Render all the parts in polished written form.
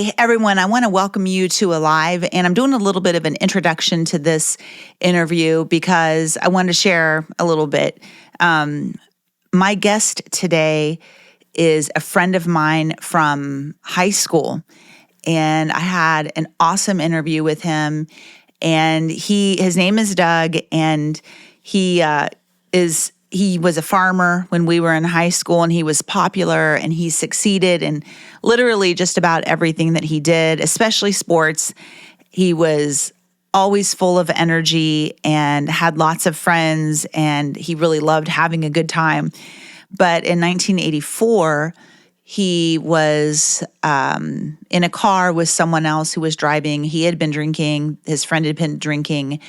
Hey, everyone, I want to welcome you to Alive, and I'm doing a little bit of an introduction to this interview because I wanted to share a little bit. My guest today is a friend of mine from high school, and I had an awesome interview with him. And his name is Doug, and he was a farmer when we were in high school, and he was popular, and he succeeded in literally just about everything that he did, especially sports. He was always full of energy and had lots of friends, and he really loved having a good time. But in 1984, he was in a car with someone else who was driving. He had been drinking. His friend had been drinking,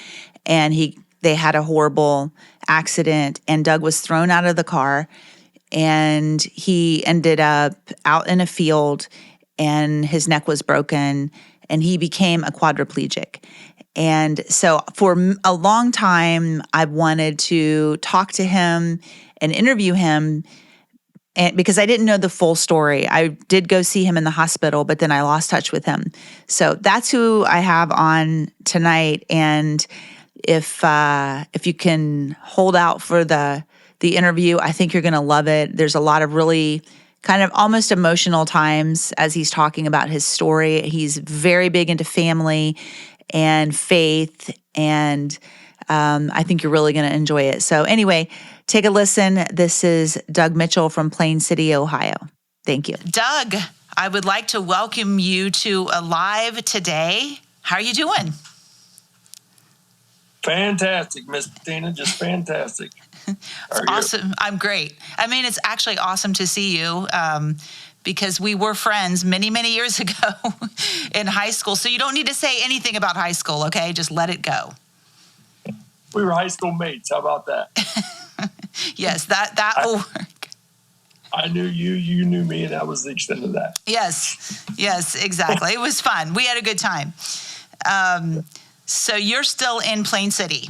and they had a horrible accident. And Doug was thrown out of the car, and he ended up out in a field, and his neck was broken, and he became a quadriplegic. And so for a long time, I wanted to talk to him and interview him, and because I didn't know the full story. I did go see him in the hospital, but then I lost touch with him. So that's who I have on tonight. And if you can hold out for the interview, I think you're going to love it. There's a lot of really kind of almost emotional times as he's talking about his story. He's very big into family and faith, and I think you're really going to enjoy it. So anyway, take a listen. This is Doug Mitchell from Plain City, Ohio. Thank you. Doug, I would like to welcome you to Alive today. How are you doing? Fantastic, Miss Tina, just fantastic. Awesome. I'm great. I mean, it's actually awesome to see you because we were friends many, many years ago in high school. So you don't need to say anything about high school, okay? Just let it go. We were high school mates. How about that? Yes, that will work. I knew you, you knew me, and that was the extent of that. Yes, exactly. It was fun. We had a good time. So you're still in Plain City.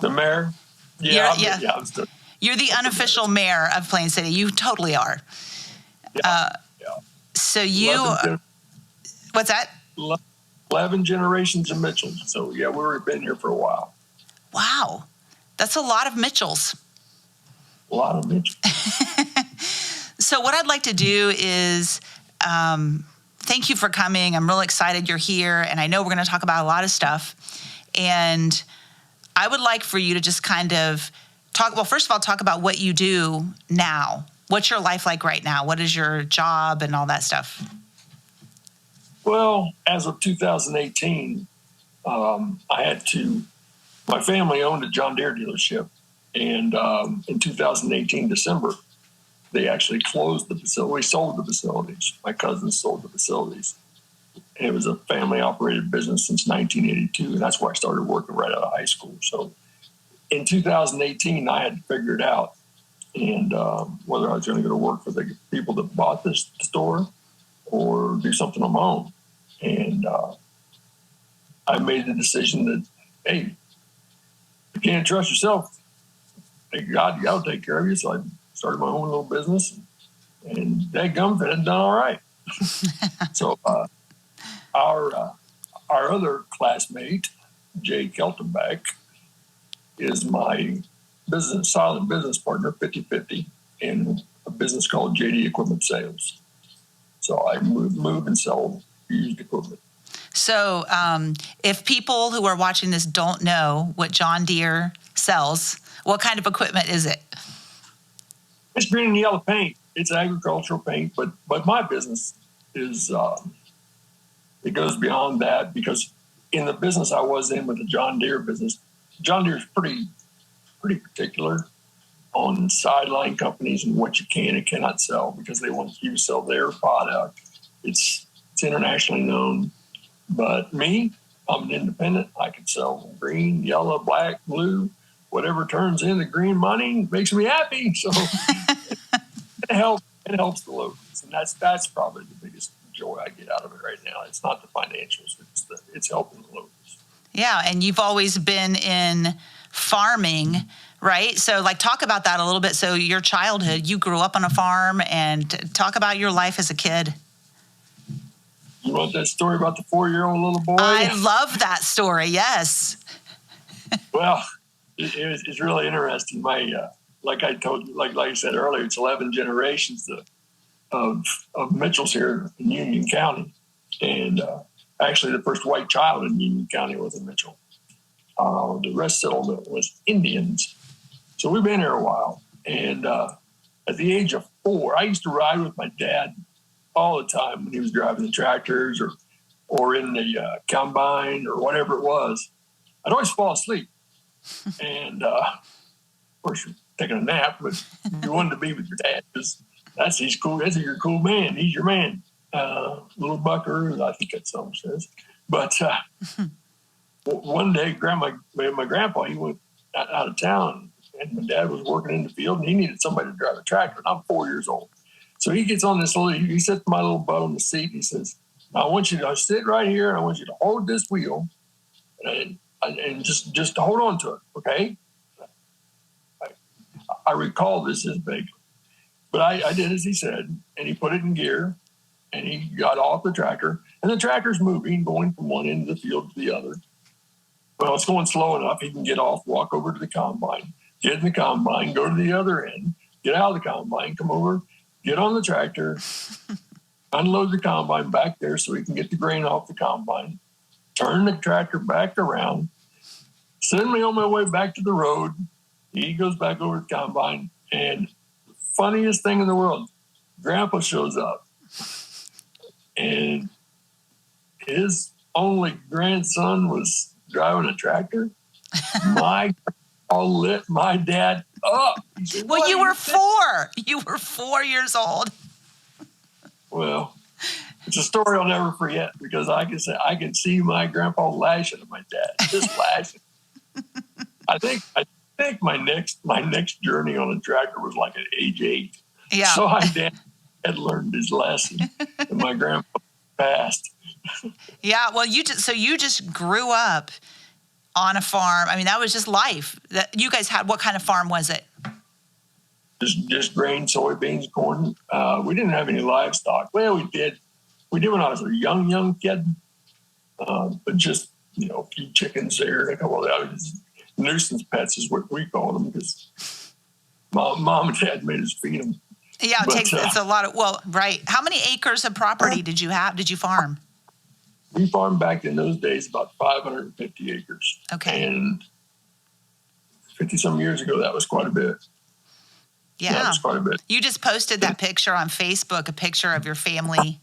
The mayor? I'm still. You're the unofficial mayor of Plain City. You totally are. Yeah. So what's that? 11 generations of Mitchells. So we've been here for a while. Wow. That's a lot of Mitchells. A lot of Mitchells. So what I'd like to do is thank you for coming. I'm really excited you're here, and I know we're going to talk about a lot of stuff. And I would like for you to just kind of first of all, talk about what you do now. What's your life like right now? What is your job and all that stuff? Well, as of 2018, my family owned a John Deere dealership. And in 2018, December, they actually closed the facility. We sold the facilities. My cousins sold the facilities. And it was a family-operated business since 1982, and that's where I started working right out of high school. So in 2018, I had to figure it out, and whether I was going to go to work for the people that bought this store or do something on my own. And I made the decision that, hey, if you can't trust yourself, God, got to take care of you. So I started my own little business, and dadgum, it had done all right. So our other classmate, Jay Keltenbach, is my silent business partner, 50-50, in a business called JD Equipment Sales. So I move and sell used equipment. So if people who are watching this don't know what John Deere sells, what kind of equipment is it? It's green and yellow paint. It's agricultural paint, but my business is it goes beyond that, because in the business I was in with the John Deere business, John Deere's pretty particular on sideline companies and what you can and cannot sell, because they want you to sell their product. It's internationally known. But me, I'm an independent. I can sell green, yellow, black, blue, whatever turns into green money makes me happy. So it helps the locals, and that's probably the biggest joy I get out of it right now. It's not the financials; it's helping the locals. Yeah, and you've always been in farming, right? So, talk about that a little bit. So, your childhood, you grew up on a farm, and talk about your life as a kid. You want that story about the 4-year-old little boy? I love that story. Yes. Well, it's really interesting. Like I told you, like I said earlier, it's 11 generations of Mitchells here in Union County. And actually, the first white child in Union County was a Mitchell. The rest settlement was Indians. So we've been here a while. And at the age of 4, I used to ride with my dad all the time when he was driving the tractors or in the combine or whatever it was. I'd always fall asleep. And of course, you're taking a nap, but you wanted to be with your dad because he's cool. That's your cool man. He's your man. Little Bucker, I think that's what it says. But one day, my grandpa, he went out of town, and my dad was working in the field, and he needed somebody to drive a tractor. And I'm 4 years old, so he gets on he sets my little butt on the seat. And he says, "I want you to sit right here, and I want you to hold this wheel, and just hold on to it, okay?" I recall this as big, but I did as he said, and he put it in gear, and he got off the tractor, and the tractor's moving, going from one end of the field to the other. Well, it's going slow enough. He can get off, walk over to the combine, get in the combine, go to the other end, get out of the combine, come over, get on the tractor, unload the combine back there so he can get the grain off the combine, turn the tractor back around, send me on my way back to the road. He goes back over to the combine, and the funniest thing in the world, Grandpa shows up, and his only grandson was driving a tractor. My grandpa lit my dad up. He said, Well, you were 4. You were 4 years old. Well, it's a story I'll never forget because I can see my grandpa lashing at my dad, just lashing. I think my next journey on a tractor was like at age 8. Yeah. So my dad had learned his lesson, and my grandpa passed. Yeah. Well, you just grew up on a farm. I mean, that was just life that you guys had. What kind of farm was it? Just grain, soybeans, corn. We didn't have any livestock. Well, we did. We did when I was a young kid, but just a few chickens there, a couple of others. Nuisance pets is what we call them because mom and dad made us feed them. Yeah, it's a lot of, right. How many acres of property did you have? Did you farm? We farmed back in those days about 550 acres. Okay. And 50-some years ago, that was quite a bit. Yeah. That was quite a bit. You just posted that picture on Facebook, a picture of your family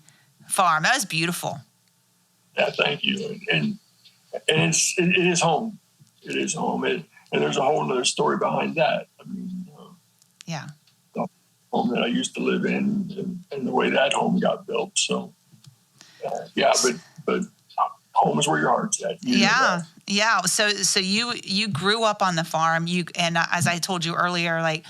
farm. That was beautiful. Yeah, thank you. And it is home. It is home. And there's a whole other story behind that. I mean, yeah. The home that I used to live in and the way that home got built. So, but home is where your heart's at. Yeah. Yeah. So you grew up on the farm. And as I told you earlier, like,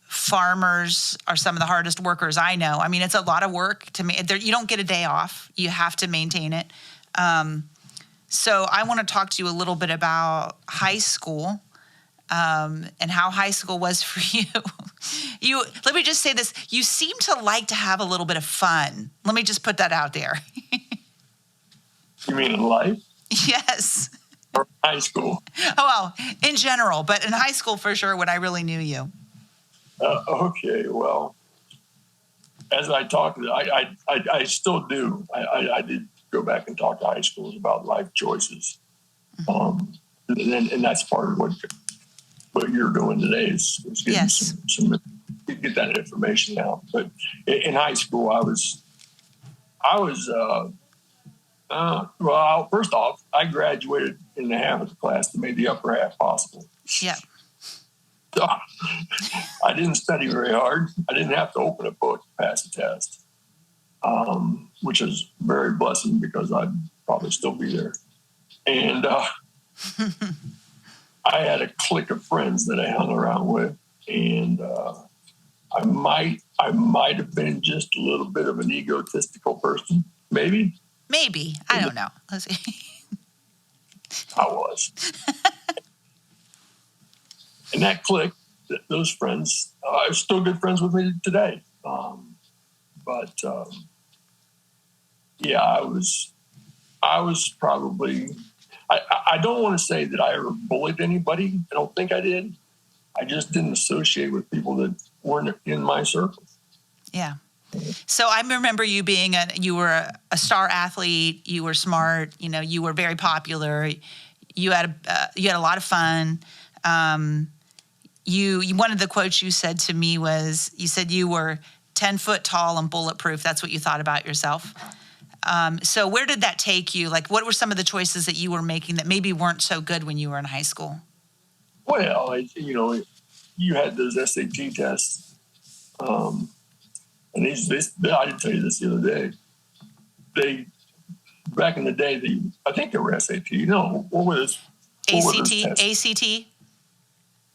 farmers are some of the hardest workers I know. I mean, it's a lot of work you don't get a day off. You have to maintain it. So I want to talk to you a little bit about high school and how high school was for you. Let me just say this. You seem to like to have a little bit of fun. Let me just put that out there. You mean in life? Yes. Or high school? Oh, well, in general, but in high school for sure when I really knew you. Okay, well, as I talk, I still do. I did go back and talk to high schools about life choices, and that's part of what you're doing today is getting some get that information out. But in high school, I was well. First off, I graduated in the half of the class that made the upper half possible. Yeah. So I didn't study very hard. I didn't have to open a book to pass a test, which is very blessing because I'd probably still be there. And I had a clique of friends that I hung around with, and I might have been just a little bit of an egotistical person, maybe. Maybe. I don't know. Let's see. I was. And that clique, those friends, are still good friends with me today. yeah, I was probably, I don't want to say that I ever bullied anybody. I don't think I did. I just didn't associate with people that weren't in my circle. Yeah. So I remember you being you were a star athlete. You were smart. You know, you were very popular. You had a lot of fun. One of the quotes you said to me was, you said you were 10 foot tall and bulletproof. That's what you thought about yourself. So where did that take you? Like, what were some of the choices that you were making that maybe weren't so good when you were in high school? Well, you had those SAT tests. And I didn't tell you this the other day. Back in the day, I think they were SAT. What was ACT?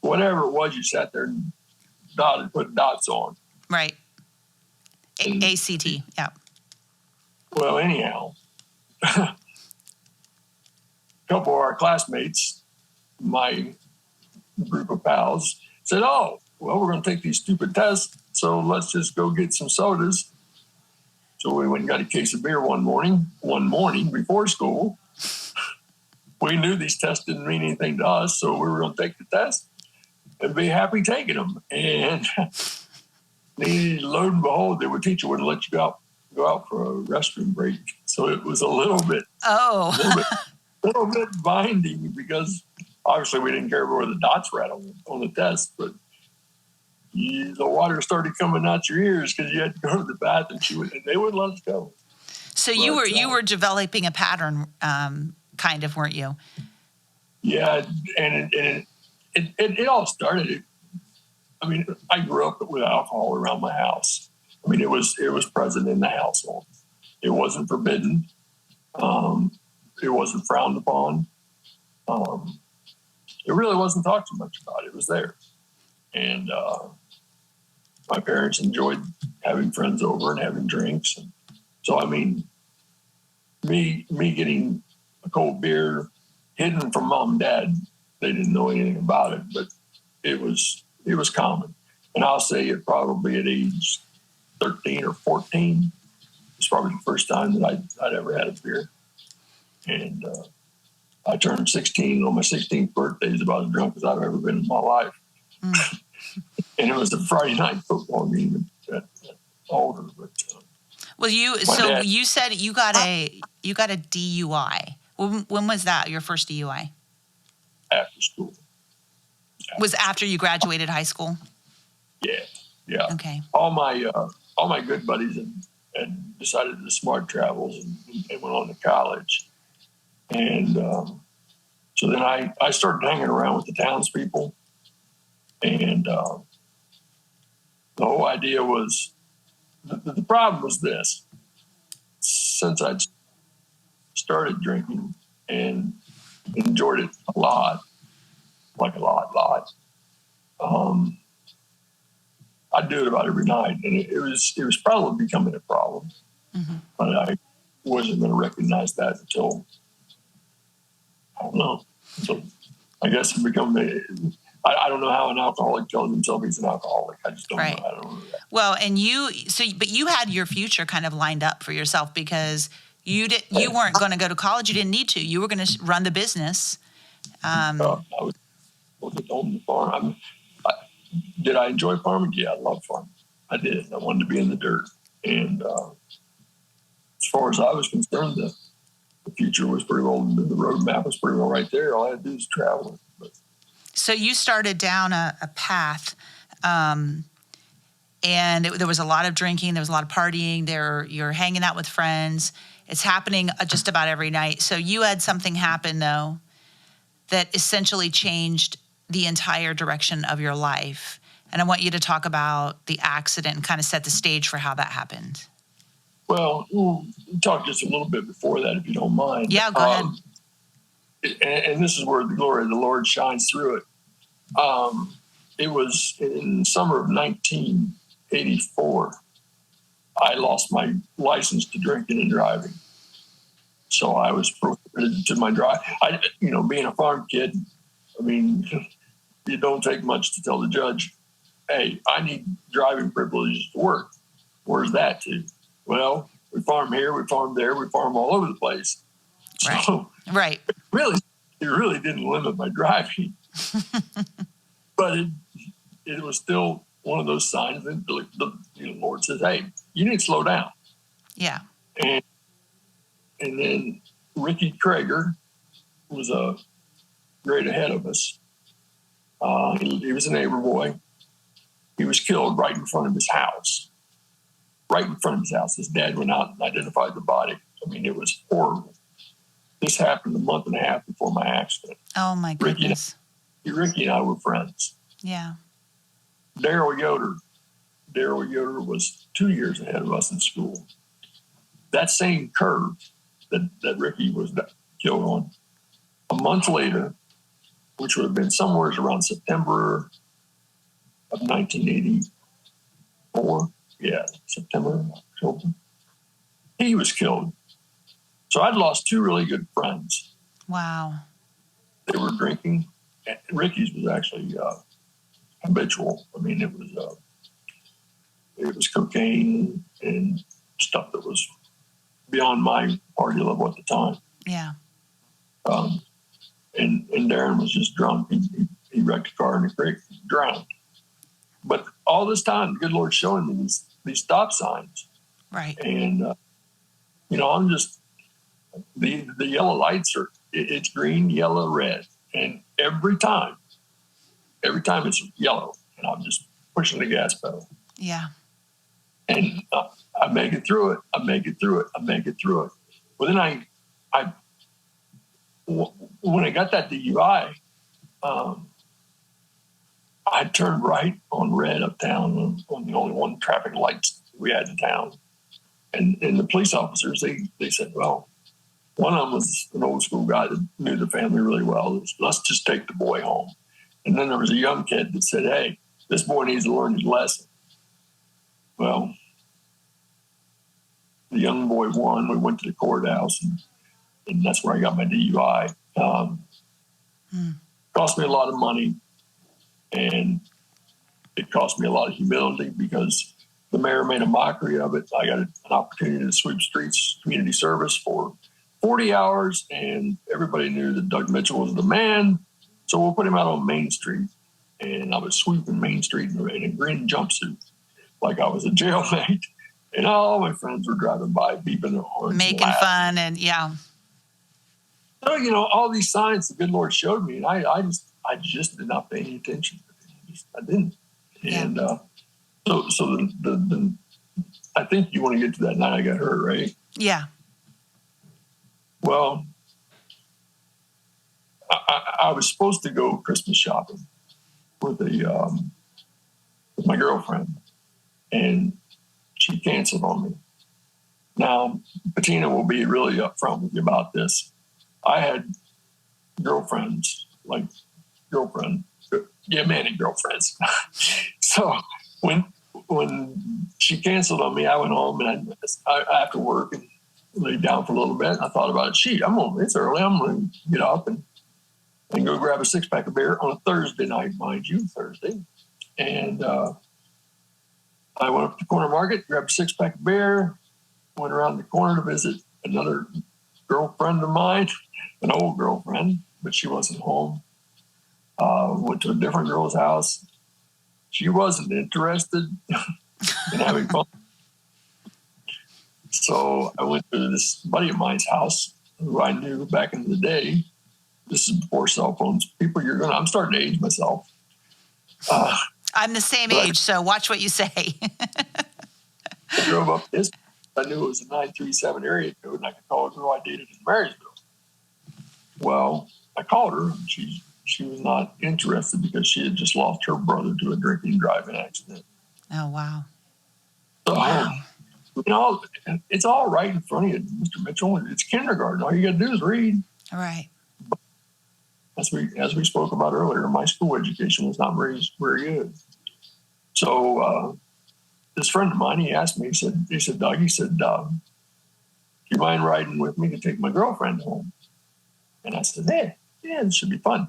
Whatever it was, you sat there and put dots on. Right. ACT, yeah. Well, anyhow, a couple of our classmates, my group of pals, said, oh, well, we're going to take these stupid tests, so let's just go get some sodas. So we went and got a case of beer one morning before school. We knew these tests didn't mean anything to us, so we were going to take the test and be happy taking them. And lo and behold, the teacher wouldn't let you go out for a restroom break. So it was a little bit binding, because obviously we didn't care where the dots were at on the test, but the water started coming out your ears because you had to go to the bathroom, and they wouldn't let us go. So you were developing a pattern, kind of, weren't you? Yeah, and it all started. I mean, I grew up with alcohol around my house. I mean, it was present in the household. It wasn't forbidden. It wasn't frowned upon. It really wasn't talked too much about. It was there, and my parents enjoyed having friends over and having drinks. And so, I mean, me getting a cold beer hidden from mom and dad, they didn't know anything about it, but it was common. And I'll say it probably at age 13 or 14 was probably the first time that I'd ever had a beer. And I turned 16 on my 16th birthday. It was about as drunk as I've ever been in my life. Mm. And it was a Friday night football game at older. But well, you said you got a DUI. When was that? Your first DUI? After school. Was after you graduated high school? Yeah. Okay. All my good buddies had decided to smart travels and went on to college, and so then I started hanging around with the townspeople, and the whole idea was the problem was this: since I'd started drinking and enjoyed it a lot. I'd do it about every night, and it was probably becoming a problem. Mm-hmm. But I wasn't going to recognize that until, I don't know. So I guess it become I don't know how an alcoholic tells himself he's an alcoholic. I just don't know. I don't know that. Well, and but you had your future kind of lined up for yourself, because you weren't going to go to college. You didn't need to. You were going to run the business. I was on the farm. Did I enjoy farming? Yeah, I loved farming. I did. I wanted to be in the dirt. And as far as I was concerned, the future was pretty well, the roadmap was pretty well right there. All I had to do was travel. So you started down a path, and there was a lot of drinking. There was a lot of partying. You're hanging out with friends. It's happening just about every night. So you had something happen, though, that essentially changed the entire direction of your life. And I want you to talk about the accident and kind of set the stage for how that happened. Well, we'll talk just a little bit before that, if you don't mind. Yeah, go ahead. And this is where the glory of the Lord shines through it. It was in the summer of 1984. I lost my license to drinking and driving. So I was prohibited to my drive. Being a farm kid, I mean, it don't take much to tell the judge, hey, I need driving privileges to work. Where's that to? Well, We farm here, we farm there, we farm all over the place. So Right. it really didn't limit my driving. But it was still one of those signs that the Lord says, hey, you need to slow down. Yeah. And then Ricky Krager was a grade ahead of us. He was a neighbor boy. He was killed right in front of his house. Right in front of his house. His dad went out and identified the body. I mean, it was horrible. This happened a month and a half before my accident. Oh, my goodness. Ricky and I were friends. Yeah. Daryl Yoder was 2 years ahead of us in school. That same curve that Ricky was killed on, a month later, which would have been somewhere around September of 1984. Yeah, September, October. He was killed. So I'd lost two really good friends. Wow. They were drinking. And Ricky's was actually habitual. I mean, it was cocaine and stuff that was beyond my party level at the time. Yeah. And Darren was just drunk. He wrecked a car in the creek, drowned. But all this time, the good Lord's showing me these stop signs. Right. And, I'm just, the yellow lights it's green, yellow, red. And every time it's yellow. And I'm just pushing the gas pedal. Yeah. And I make it through it. Well, then when I got that DUI, I turned right on red uptown on the only one traffic lights we had in town. And the police officers, they said, well, one of them was an old school guy that knew the family really well. Let's just take the boy home. And then there was a young kid that said, hey, this boy needs to learn his lesson. Well, the young boy won. We went to the courthouse, and that's where I got my DUI. Cost me a lot of money, and it cost me a lot of humility because the mayor made a mockery of it. I got an opportunity to sweep streets, community service for 40 hours, and everybody knew that Doug Mitchell was the man. So we'll put him out on Main Street. And I was sweeping Main Street in a green jumpsuit, like I was a jailmate. And all my friends were driving by, beeping their horns. Making fun and, yeah. So, all these signs the good Lord showed me, and I just did not pay any attention. I didn't. Yeah. And so the I think you want to get to that night I got hurt, right? Yeah. Well, I was supposed to go Christmas shopping with my girlfriend, and she canceled on me. Now, Bettina will be really upfront with you about this. I had girlfriends, many girlfriends. So when she canceled on me, I went home and I after work and laid down for a little bit. I thought about it. It's early. I'm going to get up and go grab a 6-pack of beer on a Thursday night, mind you, Thursday. And I went up to the corner market, grabbed a 6-pack of beer, went around the corner to visit another girlfriend of mine, an old girlfriend, but she wasn't home. Went to a different girl's house. She wasn't interested in having fun. So I went to this buddy of mine's house who I knew back in the day. This is before cell phones. I'm starting to age myself. I'm the same age, so watch what you say. I drove up this. I knew it was a 937 area code, and I could call a girl I dated in Marysville. Well, I called her, and she was not interested because she had just lost her brother to a drinking driving accident. Oh, wow. So, it's all right in front of you, Mr. Mitchell. It's kindergarten. All you got to do is read. All right. But as we spoke about earlier, my school education was not very good. So this friend of mine, he asked me, he said, Doug, do you mind riding with me to take my girlfriend home? And I said, hey, yeah, this should be fun.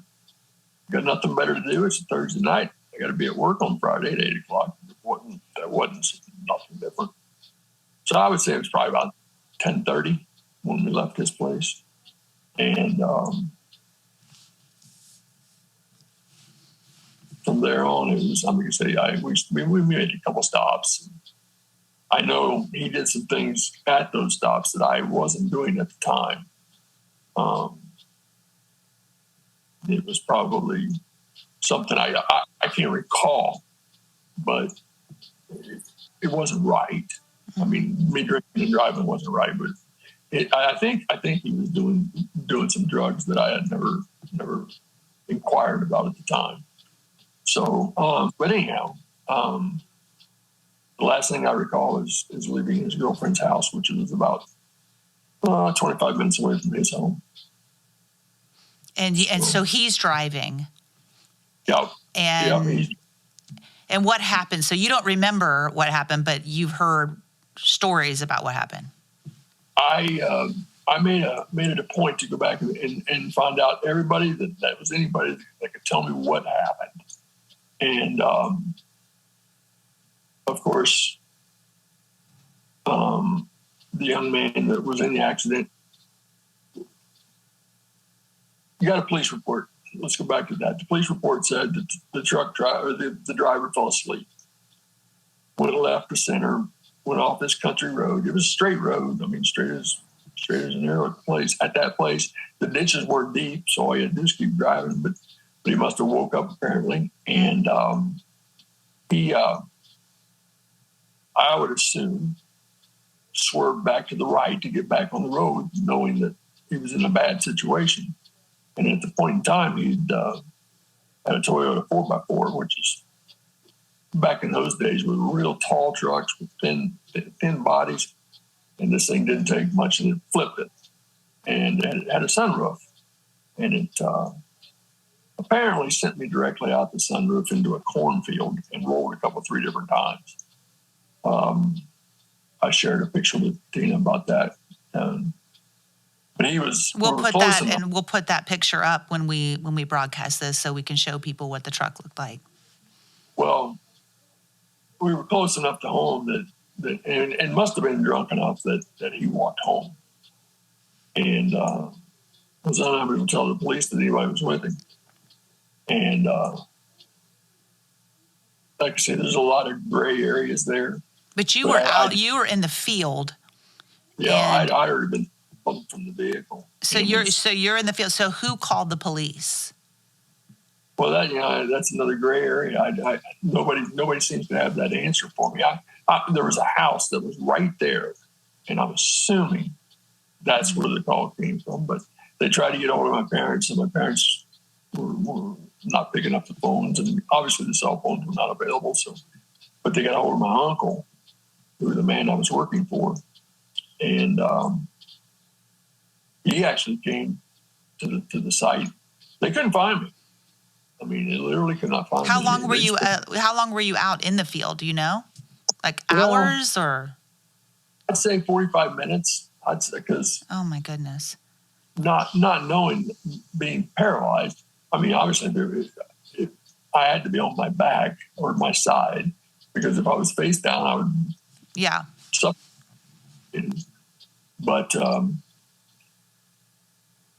Got nothing better to do. It's a Thursday night. I got to be at work on Friday at 8 o'clock. That wasn't nothing different. So I would say it was probably about 10:30 when we left this place. And from there on, it was, I'm going to say, we made a couple stops. I know he did some things at those stops that I wasn't doing at the time. It was probably something I can't recall, but it wasn't right. I mean, me drinking and driving wasn't right, but I think he was doing some drugs that I had never inquired about at the time. So, but anyhow, the last thing I recall is leaving his girlfriend's house, which was about 25 minutes away from his home. And so he's driving. Yeah. And what happened? So you don't remember what happened, but you've heard stories about what happened. I made it a point to go back and find out everybody that was anybody that could tell me what happened. And of course, the young man that was in the accident, you got a police report. Let's go back to that. The police report said that the truck driver, the driver fell asleep, went left the center, went off this country road. It was a straight road. I mean, straight as a narrow place. At that place, the ditches were deep, so all you had to do is keep driving. But he must have woke up apparently, and he, I would assume, swerved back to the right to get back on the road, knowing that he was in a bad situation. And at the point in time, he'd had a Toyota 4x4, which is back in those days with real tall trucks with thin bodies. And this thing didn't take much, and it flipped it. And it had a sunroof. And it apparently sent me directly out the sunroof into a cornfield and rolled 3 different times. I shared a picture with Tina about that. But he was. We'll put that picture up when we broadcast this, so we can show people what the truck looked like. Well, we were close enough to home and must have been drunk enough that he walked home, and was unable to tell the police that anybody was with him. And like I said, there's a lot of gray areas there. But you were out. You were in the field. Yeah, I'd already been from the vehicle. So you're in the field. So who called the police? Well, that's another gray area. Nobody seems to have that answer for me. There was a house that was right there, and I'm assuming that's where the call came from. But they tried to get hold of my parents, and my parents were not picking up the phones, and obviously the cell phones were not available. But they got a hold of my uncle, who was the man I was working for, and he actually came to the site. They couldn't find me. I mean, they literally could not find me. How long were you out in the field? Do you know, like hours or? I'd say 45 minutes. I'd say because. Oh my goodness. Not knowing, being paralyzed. I mean, obviously, I had to be on my back or my side, because if I was face down, I would. Yeah. Suffer. But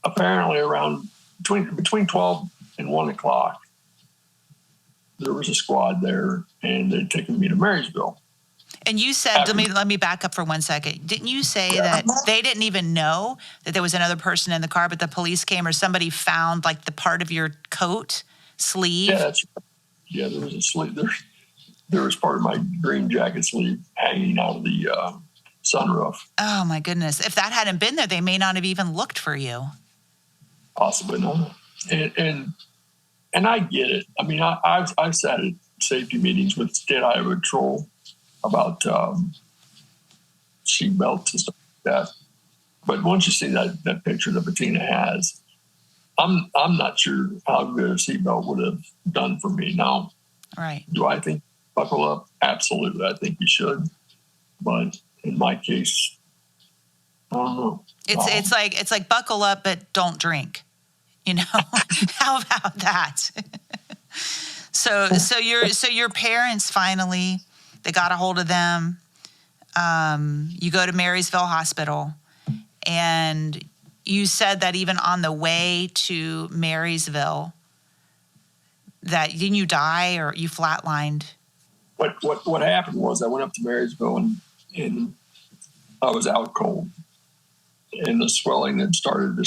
apparently, around between 12 and 1 o'clock, there was a squad there, and they'd taken me to Marysville. And you said, let me back up for 1 second. Didn't you say that they didn't even know that there was another person in the car, but the police came or somebody found like the part of your coat sleeve? Yeah, that's right. Yeah, there was a sleeve. There was part of my green jacket sleeve hanging out of the sunroof. Oh my goodness! If that hadn't been there, they may not have even looked for you. Possibly not. And I get it. I mean, I've sat at safety meetings with State Highway Patrol about seat belts and stuff like that. But once you see that picture that Bettina has, I'm not sure how good a seatbelt would have done for me. Now, right? Do I think buckle up? Absolutely, I think you should. But in my case, I don't know. It's like buckle up, but don't drink. You know, how about that? So your parents finally, they got a hold of them. you go to Marysville Hospital, and you said that even on the way to Marysville, that didn't you die or you flatlined? What happened was I went up to Marysville and I was out cold, and the swelling had started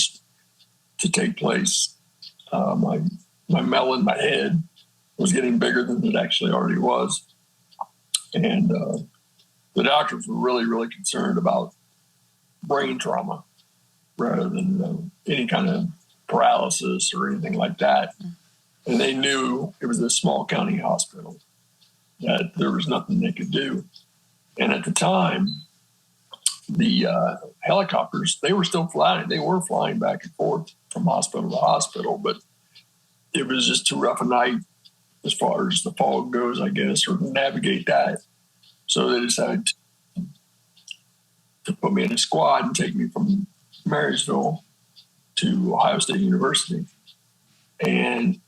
to take place. My melon, my head, was getting bigger than it actually already was, and the doctors were really, really concerned about brain trauma rather than any kind of paralysis or anything like that. And they knew it was a small county hospital, that there was nothing they could do. And at the time, the helicopters, they were still flying. They were flying back and forth from hospital to hospital, but it was just too rough a night as far as the fog goes, I guess, or navigate that. So they decided to put me in a squad and take me from Marysville to Ohio State University. And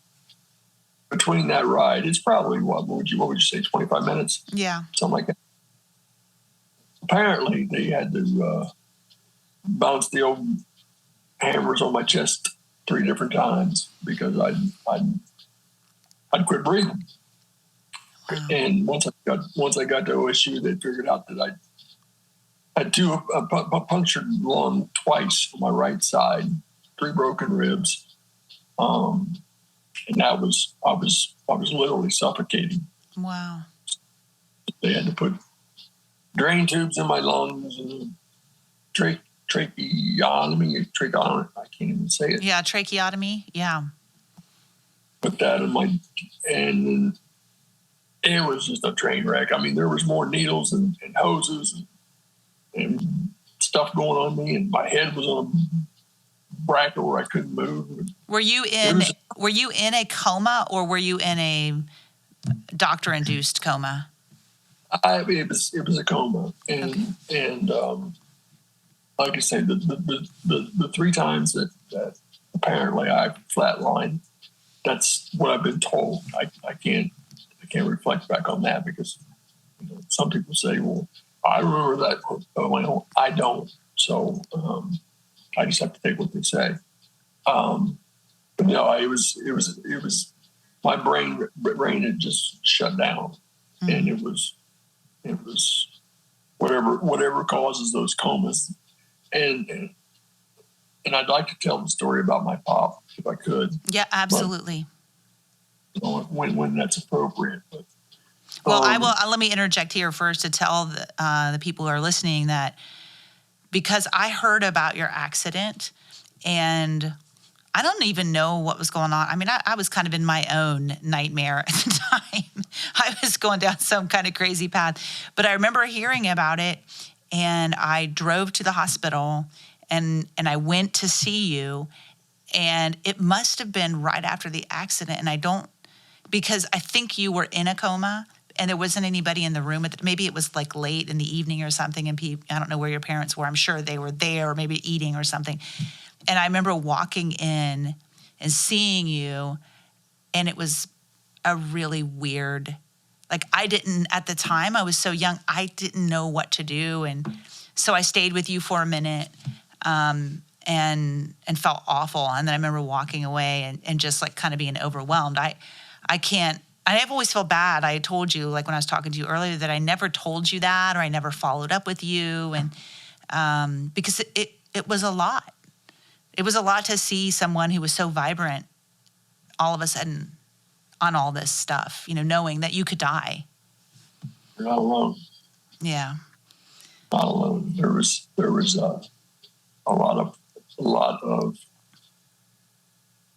between that ride, it's probably what would you say, 25 minutes? Yeah. Something like that. Apparently, they had to bounce the old hammers on my chest 3 different times because I'd quit breathing. Wow. And once I got to OSU, they figured out that I had 2 punctured lung twice on my right side, 3 broken ribs, and I was literally suffocating. Wow. They had to put drain tubes in my lungs and tracheotomy. I can't even say it. Yeah, tracheotomy. Yeah. Put that in my, and it was just a train wreck. I mean, there was more needles and hoses and stuff going on me, and my head was on a bracket where I couldn't move. Were you in a coma, or were you in a doctor-induced coma? It was a coma, and okay. and like I said, the 3 times that apparently I flatlined, that's what I've been told. I can't reflect back on that because some people say, well, I remember that. Well, I don't. So I just have to take what they say. But no, it was my brain had just shut down, and it was whatever causes those comas, and I'd like to tell the story about my pop if I could. Yeah, absolutely. But, when that's appropriate. But, well, I will. Let me interject here first to tell the people who are listening that because I heard about your accident and I don't even know what was going on. I mean, I was kind of in my own nightmare at the time. I was going down some kind of crazy path. But I remember hearing about it, and I drove to the hospital, and I went to see you. And it must have been right after the accident. And because I think you were in a coma, and there wasn't anybody in the room. Maybe it was like late in the evening or something, and I don't know where your parents were. I'm sure they were there, or maybe eating or something. And I remember walking in and seeing you, and it was a really weird, at the time, I was so young, I didn't know what to do. And so I stayed with you for a minute and felt awful. And then I remember walking away and just kind of being overwhelmed. I've always felt bad. I told you, when I was talking to you earlier, that I never told you that, or I never followed up with you. And because it was a lot. It was a lot to see someone who was so vibrant all of a sudden on all this stuff, knowing that you could die. You're not alone. Yeah. Not alone. There was a lot of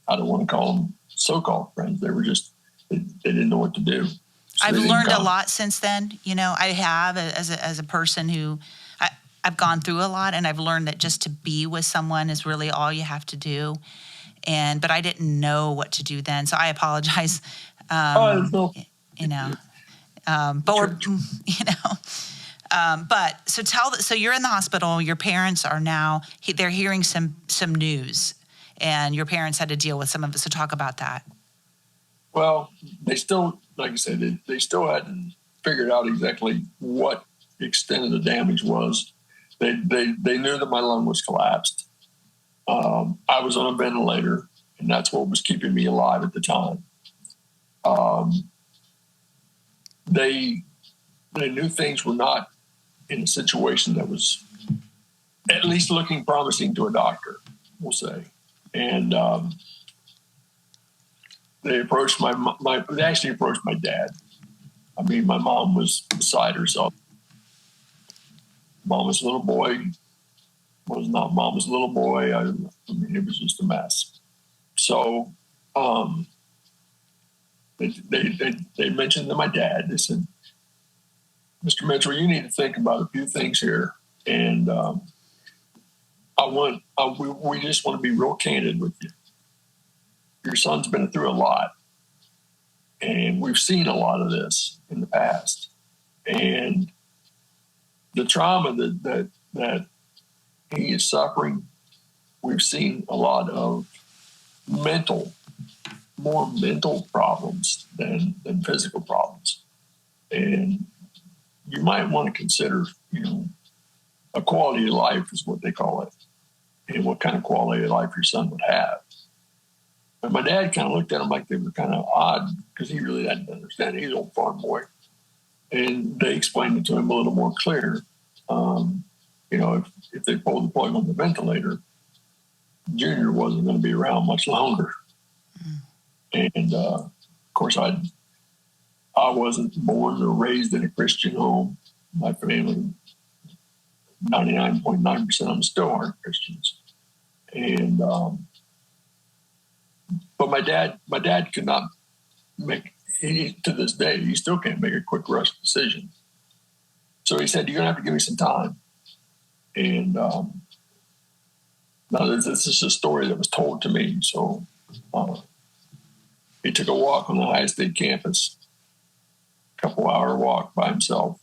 I don't want to call them so-called friends. They were just they didn't know what to do. So I've learned a lot since then. I have as a person who I've gone through a lot, and I've learned that just to be with someone is really all you have to do. But I didn't know what to do then, so I apologize. But so you're in the hospital. Your parents are now they're hearing some news, and your parents had to deal with some of it. So talk about that. Well, they still, like I said, they still hadn't figured out exactly what the extent of the damage was. They knew that my lung was collapsed. I was on a ventilator, and that's what was keeping me alive at the time. They knew things were not in a situation that was at least looking promising to a doctor, we'll say. And they approached they actually approached my dad. I mean, my mom was beside herself. Mama's little boy was not Mama's little boy. I mean, it was just a mess. So they mentioned to my dad, they said, Mr. Mitchell, you need to think about a few things here. And we just want to be real candid with you. Your son's been through a lot, and we've seen a lot of this in the past. And the trauma that he is suffering, we've seen a lot of more mental problems than physical problems. And you might want to consider, a quality of life is what they call it, and what kind of quality of life your son would have. But my dad kind of looked at them like they were kind of odd because he really didn't understand. He's an old farm boy. And they explained it to him a little more clear. If they pulled the plug on the ventilator, Junior wasn't going to be around much longer. And, of course, I wasn't born or raised in a Christian home. My family, 99.9% of them still aren't Christians. And but my dad could not to this day, he still can't make a quick rush decision. So he said, you're going to have to give me some time. And now this is a story that was told to me. So he took a walk on the Ohio State campus, a couple-hour walk by himself.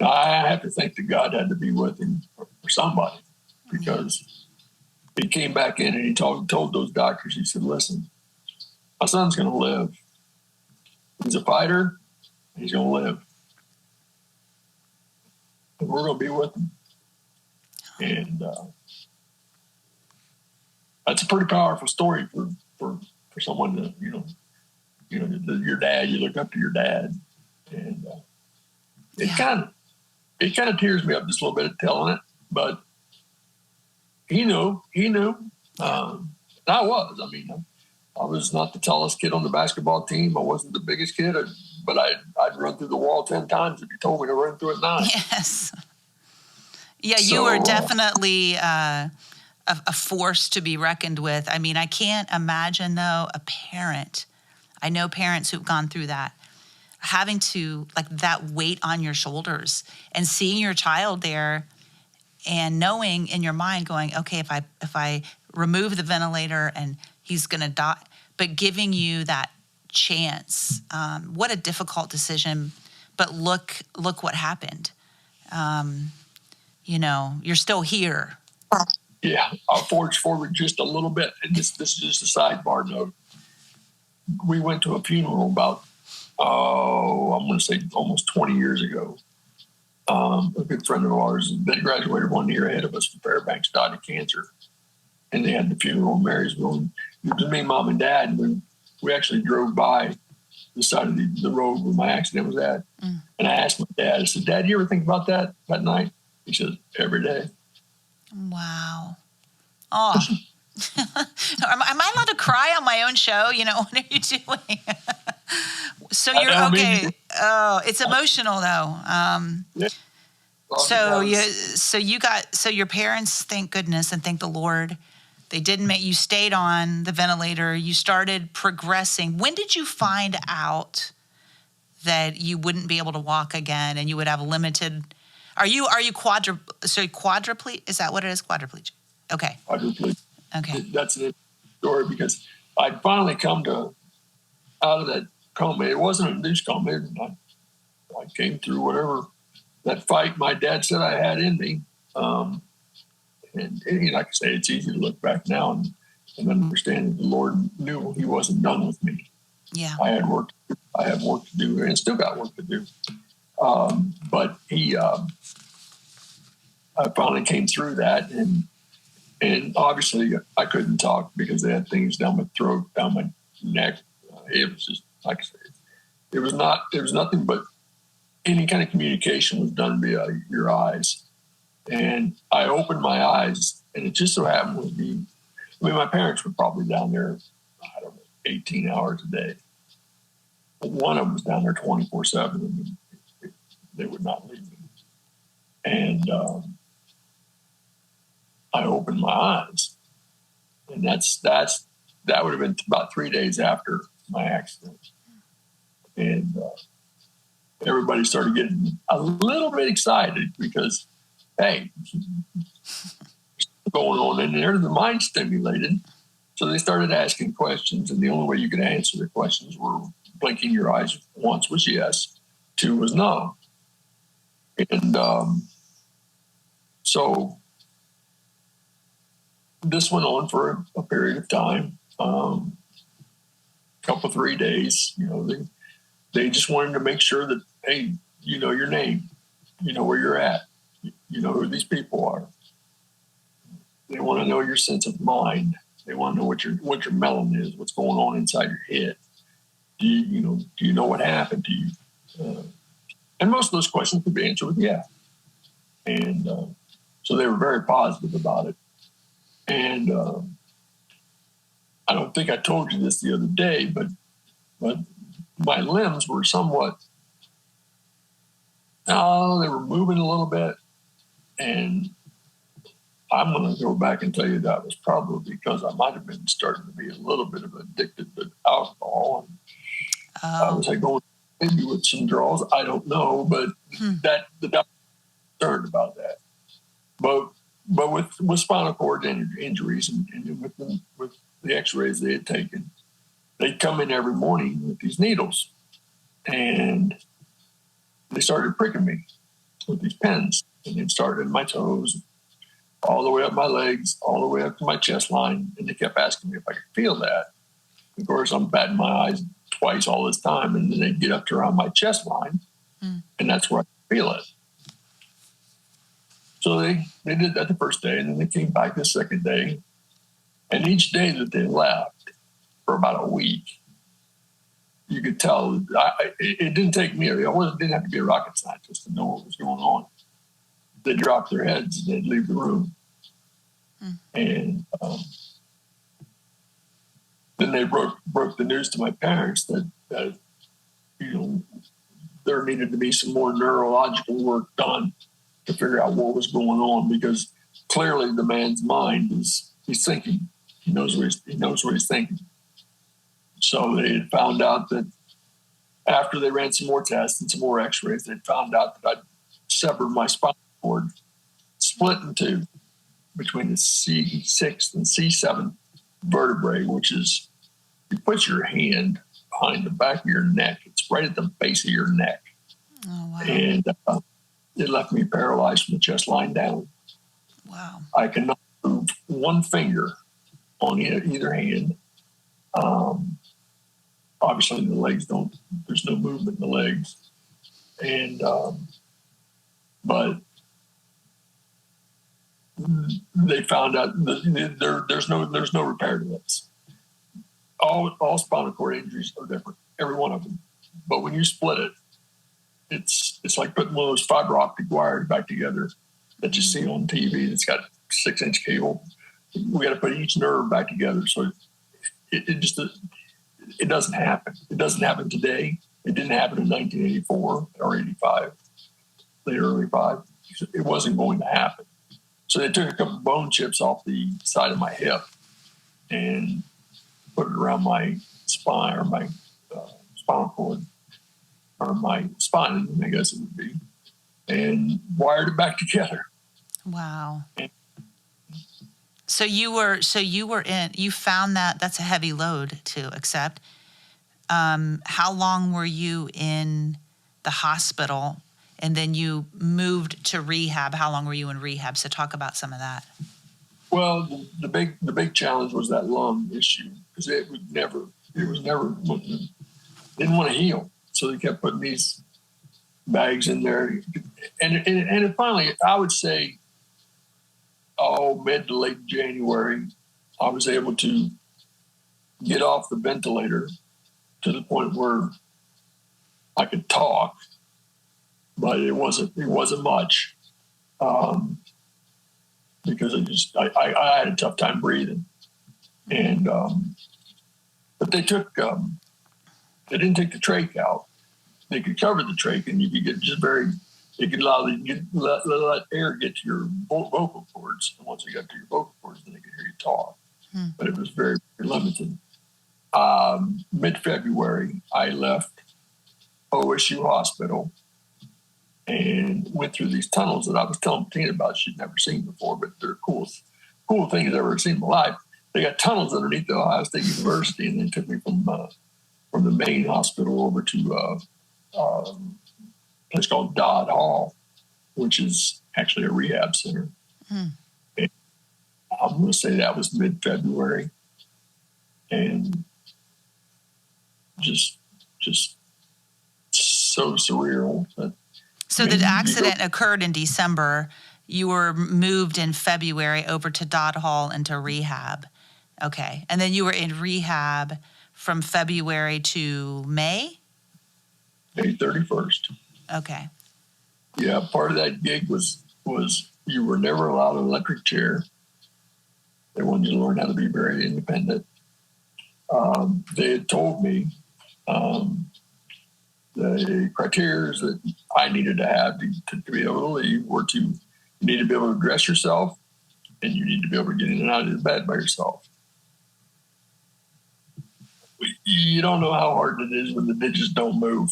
Now, I have to think that God had to be with him for somebody, because he came back in and he told those doctors, he said, listen, my son's going to live. He's a fighter. He's going to live. And we're going to be with him. And that's a pretty powerful story for someone that, your dad, you look up to your dad. And it kind of tears me up just a little bit telling it, but he knew. I was not the tallest kid on the basketball team. I wasn't the biggest kid, but I'd run through the wall 10 times if you told me to run through it 9. Yes. Yeah, you were definitely a force to be reckoned with. I mean, I can't imagine, though, a parent. I know parents who've gone through that, having to, that weight on your shoulders and seeing your child there and knowing in your mind going, okay, if I remove the ventilator and he's going to die, but giving you that chance. What a difficult decision, but look what happened. You're still here. Yeah, I'll forge forward just a little bit. And this is just a sidebar note. We went to a funeral about, I'm going to say almost 20 years ago. A good friend of ours that graduated 1 year ahead of us from Fairbanks died of cancer. And they had the funeral in Marysville. And it was me, Mom, and Dad. And we actually drove by the side of the road where my accident was at. And I asked my dad, I said, Dad, you ever think about that night? He said, every day. Wow. Oh. Am I allowed to cry on my own show? What are you doing? So you're okay. Oh, it's emotional though. Yeah. So your parents, thank goodness and thank the Lord, they didn't you stayed on the ventilator. You started progressing. When did you find out that you wouldn't be able to walk again and you would have limited? Are you quadriplegic? Is that what it is? Quadriplegic. Okay. Quadriplegic. Okay. That's the story, because I'd finally come out of that coma. It wasn't a induced coma. I came through whatever that fight my dad said I had in me. And like I say, it's easy to look back now and understand that the Lord knew he wasn't done with me. Yeah. I have work to do and still got work to do. But I finally came through that, and obviously I couldn't talk because they had things down my throat, down my neck. It was just, like I said, it was nothing but any kind of communication was done via your eyes. And I opened my eyes, and it just so happened to be, my parents were probably down there, I don't know, 18 hours a day. But one of them was down there 24/7, and they would not leave me. And I opened my eyes, and that would have been about 3 days after my accident. And everybody started getting a little bit excited because, hey, going on in there, the mind stimulated. So they started asking questions, and the only way you could answer the questions were blinking your eyes. Once was yes, two was no. And so this went on for a period of time, couple 3 days. They just wanted to make sure that, hey, you know your name, you know where you're at, you know who these people are. They want to know your sense of mind. They want to know what your melon is, what's going on inside your head. Do you know what happened to you? And most of those questions could be answered with yeah. And so they were very positive about it. And I don't think I told you this the other day, but my limbs were somewhat, they were moving a little bit. And I'm going to go back and tell you that was probably because I might have been starting to be a little bit of addicted to alcohol. And I was going maybe with some draws. I don't know, but that the doctor was concerned about that. But with spinal cord injuries and with the X-rays they had taken, they'd come in every morning with these needles, and they started pricking me with these pins, and they started in my toes, all the way up my legs, all the way up to my chest line, and they kept asking me if I could feel that. Of course, I'm batting my eyes twice all this time, and then they get up to around my chest line, and that's where I could feel it. So they did that the first day, and then they came back the second day. And each day that they left for about a week, you could tell it didn't take me. It didn't have to be a rocket scientist to know what was going on. They'd drop their heads and they'd leave the room. And then they broke the news to my parents that there needed to be some more neurological work done to figure out what was going on, because clearly the man's mind he's thinking. He knows what he's thinking. So they had found out that after they ran some more tests and some more X-rays, they found out that I'd severed my spinal cord, split in two between the C6 and C7 vertebrae, which is, you put your hand behind the back of your neck. It's right at the base of your neck. Oh, wow. And it left me paralyzed from the chest line down. Wow. I cannot move one finger on either hand. Obviously, the legs there's no movement in the legs. And, but they found out that there's no repair to this. All spinal cord injuries are different, every one of them. But when you split it, it's like putting one of those fiber optic wires back together that you see on TV. It's got 6-inch cable. We got to put each nerve back together. So it doesn't happen. It doesn't happen today. It didn't happen in 1984 or 85, later early 5. It wasn't going to happen. So they took a couple of bone chips off the side of my hip and put it around my spine, or my spinal cord, or my spine, I guess it would be, and wired it back together. Wow. So you found that's a heavy load to accept. How long were you in the hospital, and then you moved to rehab? How long were you in rehab? So talk about some of that. Well, the big challenge was that lung issue, because it didn't want to heal. So they kept putting these bags in there. And finally, I would say, mid to late January, I was able to get off the ventilator to the point where I could talk, but it wasn't much, because I had a tough time breathing. And but they didn't take the trach out. They could cover the trach, and you could get it could let air get to your vocal cords. And once it got to your vocal cords, then they could hear you talk. But it was very, very limited. Mid-February, I left OSU Hospital and went through these tunnels that I was telling Tina about. She'd never seen before, but they're cool things I've ever seen in my life. They got tunnels underneath the Ohio State University, and they took me from the main hospital over to a place called Dodd Hall, which is actually a rehab center. And I'm going to say that was mid-February, and just so surreal. So the accident occurred in December. You were moved in February over to Dodd Hall into rehab. Okay. And then you were in rehab from February to May? May 31st. Okay. Yeah, part of that gig was you were never allowed an electric chair. They wanted you to learn how to be very independent. They had told me the criteria that I needed to have to be able to leave were you need to be able to dress yourself, and you need to be able to get in and out of the bed by yourself. You don't know how hard it is when the digits don't move.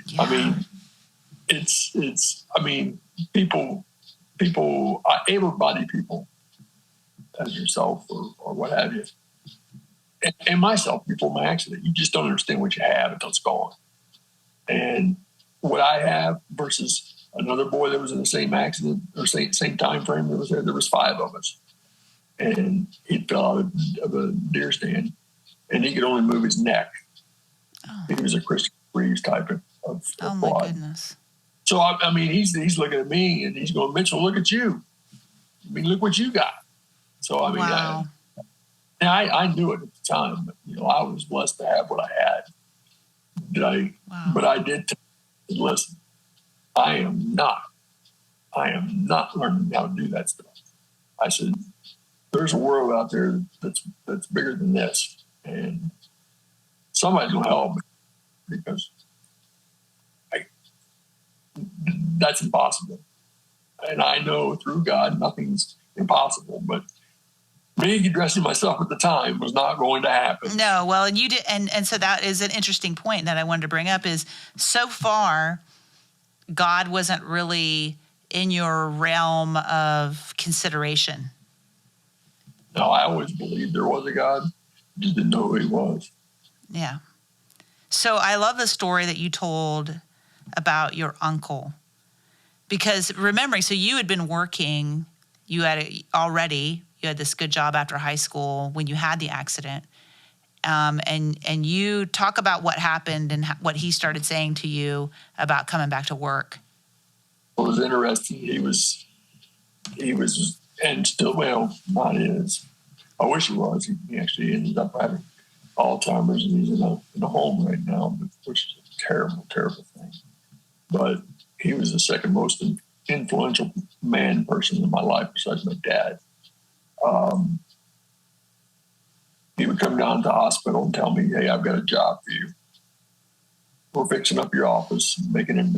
Yeah. I mean, it's. I mean, people, able-bodied people, as yourself or what have you, and myself before my accident, you just don't understand what you have until it's gone. And what I have versus another boy that was in the same accident or same time frame that was there. There was 5 of us, and he fell out of a deer stand, and he could only move his neck. Oh. He was a Christian Reeves type of oh my quad. Goodness. So I mean, he's looking at me and he's going, Mitchell, look at you. I mean, look what you got. So I mean, wow. I knew it at the time. But, I was blessed to have what I had. Wow. But I did listen. I am not learning how to do that stuff. I said, there's a world out there that's bigger than this, and somebody's gonna help me because that's impossible. And I know through God nothing's impossible, but me dressing myself at the time was not going to happen. No, well, and you did, and so that is an interesting point that I wanted to bring up is so far, God wasn't really in your realm of consideration. No, I always believed there was a God, just didn't know who he was. Yeah. So I love the story that you told about your uncle, because remembering, so you had been working, you had this good job after high school when you had the accident. And you talk about what happened and what he started saying to you about coming back to work. It was interesting. He was, and still, well, not is. I wish he was. He actually ended up having Alzheimer's, and he's in a home right now, which is a terrible, terrible thing. But he was the second most influential person in my life besides my dad. He would come down to the hospital and tell me, hey, I've got a job for you. We're fixing up your office, making him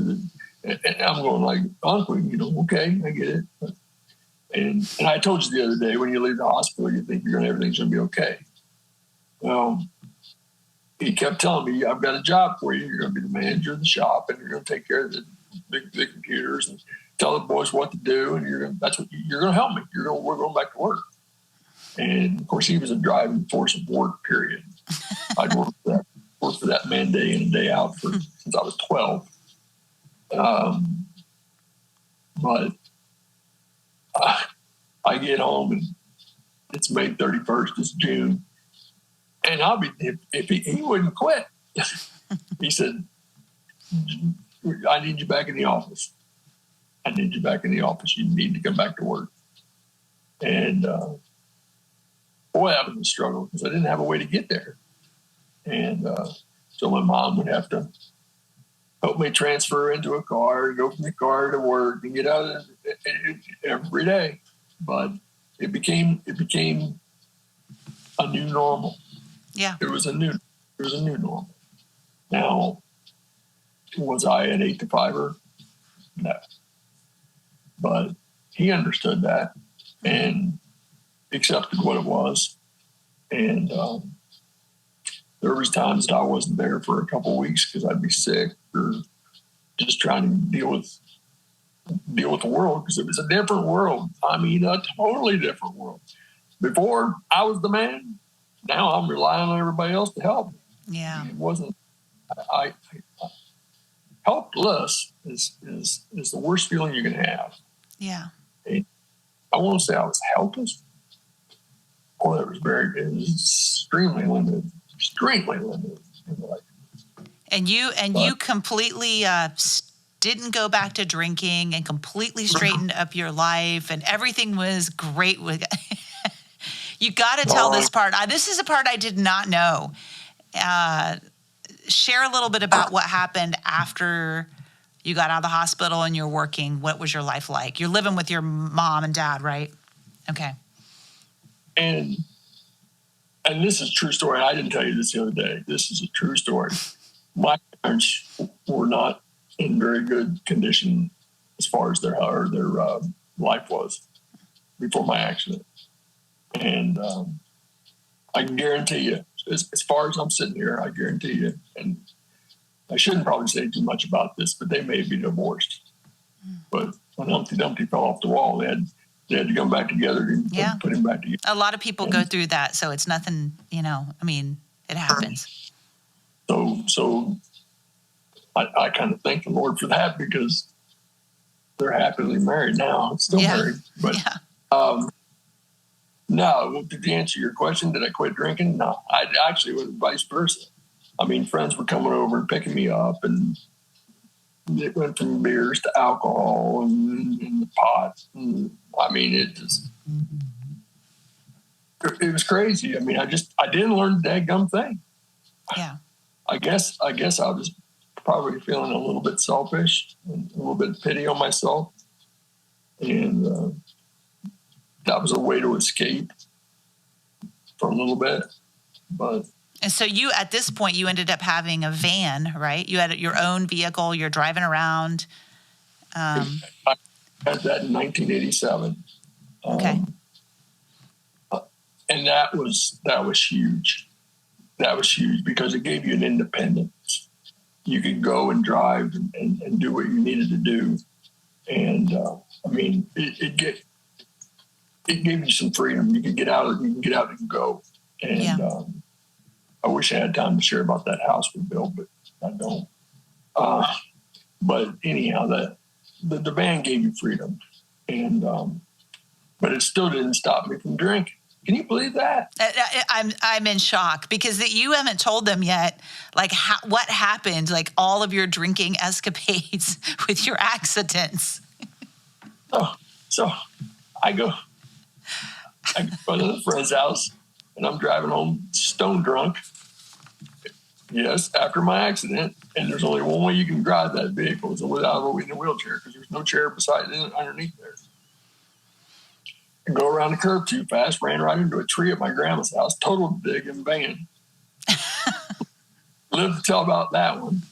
and I'm going like, Uncle, okay, I get it. And I told you the other day, when you leave the hospital, you think everything's going to be okay. Well, he kept telling me, I've got a job for you. You're going to be the manager of the shop, and you're going to take care of the computers and tell the boys what to do, and you're going to help me. We're going back to work. And of course, he was a driving force of work. Period. I'd worked for that man day in and day out since I was 12. But I get home and it's May 31st. It's June, and if he wouldn't quit. He said, I need you back in the office. I need you back in the office. You need to come back to work. And boy, that was a struggle because I didn't have a way to get there. And so my mom would have to help me transfer into a car, go from the car to work, and get out of it every day. But it became a new normal. Yeah. It was a new normal. Now, was I an 8 to 5er? No. But he understood that and accepted what it was. And there was times that I wasn't there for a couple of weeks because I'd be sick or just trying to deal with the world because it was a different world. I mean, a totally different world. Before I was the man, now I'm relying on everybody else to help me. Yeah. It wasn't. I helpless is the worst feeling you can have. Yeah. I won't say I was helpless. Well, it was extremely limited in life. And you completely didn't go back to drinking and completely straightened up your life and everything was great with You got to tell this part. This is a part I did not know. Share a little bit about what happened after you got out of the hospital and you're working. What was your life like? You're living with your mom and dad, right? Okay. And this is a true story. I didn't tell you this the other day. This is a true story. My parents were not in very good condition as far as their life was before my accident. And I can guarantee you, as far as I'm sitting here, I guarantee you, and I shouldn't probably say too much about this, but they may be divorced. But when Humpty Dumpty fell off the wall, they had to come back together and put him back together. A lot of people go through that, so it's nothing, I mean, it happens. So I kind of thank the Lord for that because they're happily married now, still married. But no, to answer your question, did I quit drinking? No, I actually was vice versa. I mean, friends were coming over and picking me up, and it went from beers to alcohol and the pot. And, I mean, it was crazy. I mean, I didn't learn the dadgum thing. Yeah. I guess I was probably feeling a little bit selfish and a little bit of pity on myself. And that was a way to escape for a little bit. And so at this point, you ended up having a van, right? You had your own vehicle. You're driving around. I had that in 1987. Okay. And that was huge. That was huge because it gave you an independence. You could go and drive and do what you needed to do. And I mean, it gave you some freedom. You could get out and go. And I wish I had time to share about that house we built, but I don't. But anyhow, the van gave you freedom, and but it still didn't stop me from drinking. Can you believe that? I'm in shock because you haven't told them yet, like what happened, like all of your drinking escapades with your accidents. So I go to the friend's house, and I'm driving home stone drunk. Yes, after my accident, and there's only one way you can drive that vehicle is without in a wheelchair because there's no chair beside it underneath there. And go around the curve too fast, ran right into a tree at my grandma's house, total dig in van. Lived to tell about that one.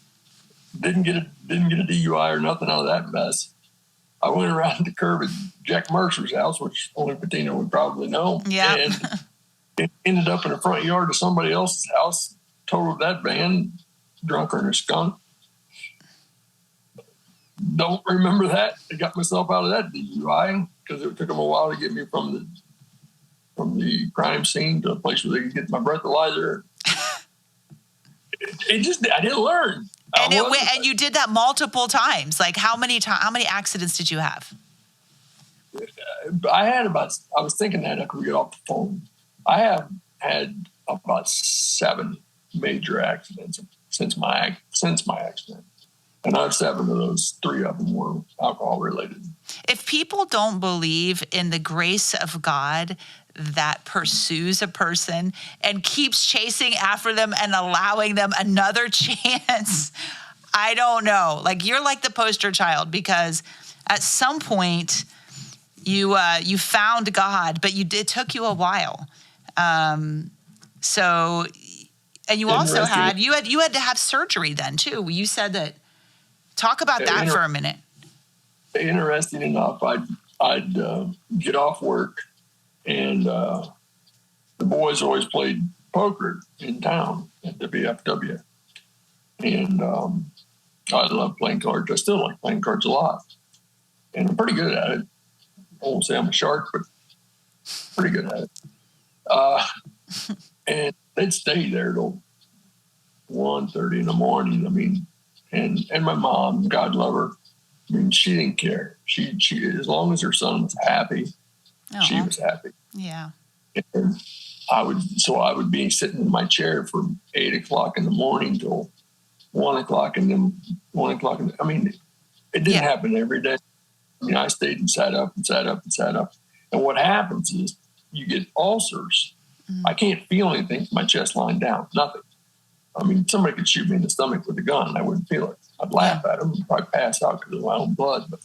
Didn't get a DUI or nothing out of that mess. I went around the curve at Jack Mercer's house, which only Patina would probably know. Yeah. And it ended up in the front yard of somebody else's house. Totaled that van, drunker than a skunk. Don't remember that. I got myself out of that DUI because it took them a while to get me from the crime scene to a place where they could get my breathalyzer. I didn't learn. And you did that multiple times. Like how many accidents did you have? I was thinking that after we get off the phone. I have had about 7 major accidents since my accident. And out of 7 of those, 3 of them were alcohol related. If people don't believe in the grace of God that pursues a person and keeps chasing after them and allowing them another chance, I don't know. Like, you're like the poster child, because at some point you found God, but it took you a while. So, and you also had to have surgery then too. You said that. Talk about that for a minute. Interesting enough, I'd get off work, and the boys always played poker in town at the VFW, and I love playing cards. I still like playing cards a lot, and I'm pretty good at it. I won't say I'm a shark, but pretty good at it. And they'd stay there till 1:30 in the morning. I mean, and my mom, God love her, I mean, she didn't care. She as long as her son was happy, she was happy. Yeah. And I would be sitting in my chair from 8:00 in the morning till 1:00, and then 1:00. I mean, it didn't happen every day. I mean, I stayed and sat up and sat up and sat up. And what happens is you get ulcers. I can't feel anything from my chest lying down, nothing. I mean, somebody could shoot me in the stomach with a gun and I wouldn't feel it. I'd laugh at them and probably pass out because of my own blood. But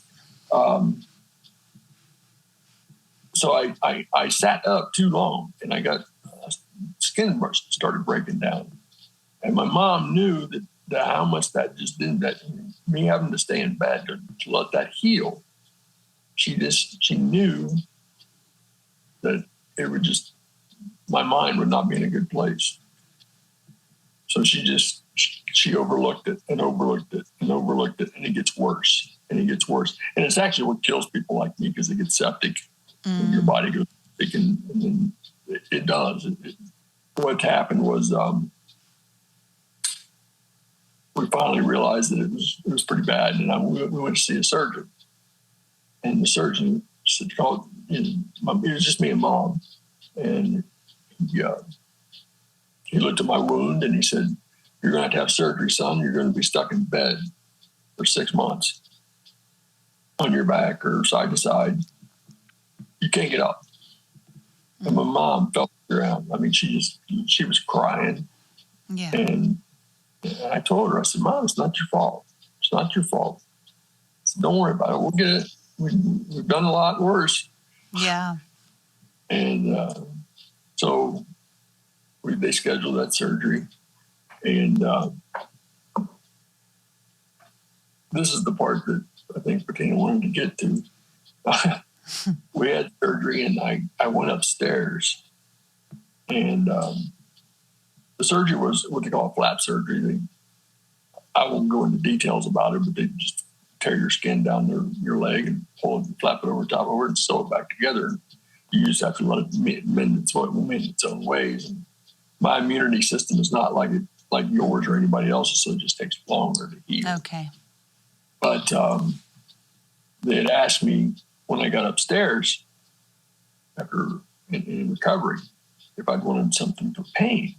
so I sat up too long, and I got skin started breaking down. And my mom knew that how much that just did, that me having to stay in bed to let that heal. She knew that it would just, my mind would not be in a good place. So she overlooked it and overlooked it and overlooked it, and it gets worse and it gets worse. And it's actually what kills people like me, because they get septic and your body goes sick, and then it does. What happened was we finally realized that it was pretty bad, and we went to see a surgeon. And the surgeon said, it was just me and Mom. And he looked at my wound and he said, "You're going to have surgery, son. You're going to be stuck in bed for 6 months on your back or side to side. You can't get up." And my mom fell to the ground. I mean, she was crying. Yeah. And I told her, I said, "Mom, it's not your fault. It's not your fault. I said, don't worry about it. We'll get it. We've done a lot worse." Yeah. And so they scheduled that surgery. And this is the part that I think Bettina wanted to get to. We had surgery, and I went upstairs. And the surgery was what they call a flap surgery. I won't go into details about it, but they just tear your skin down your leg and pull it and flap it over top of it and sew it back together. You just have to let it mend its own ways. And my immunity system is not like yours or anybody else's, so it just takes longer to heal. Okay. But they had asked me when I got upstairs after in recovery if I'd wanted something for pain.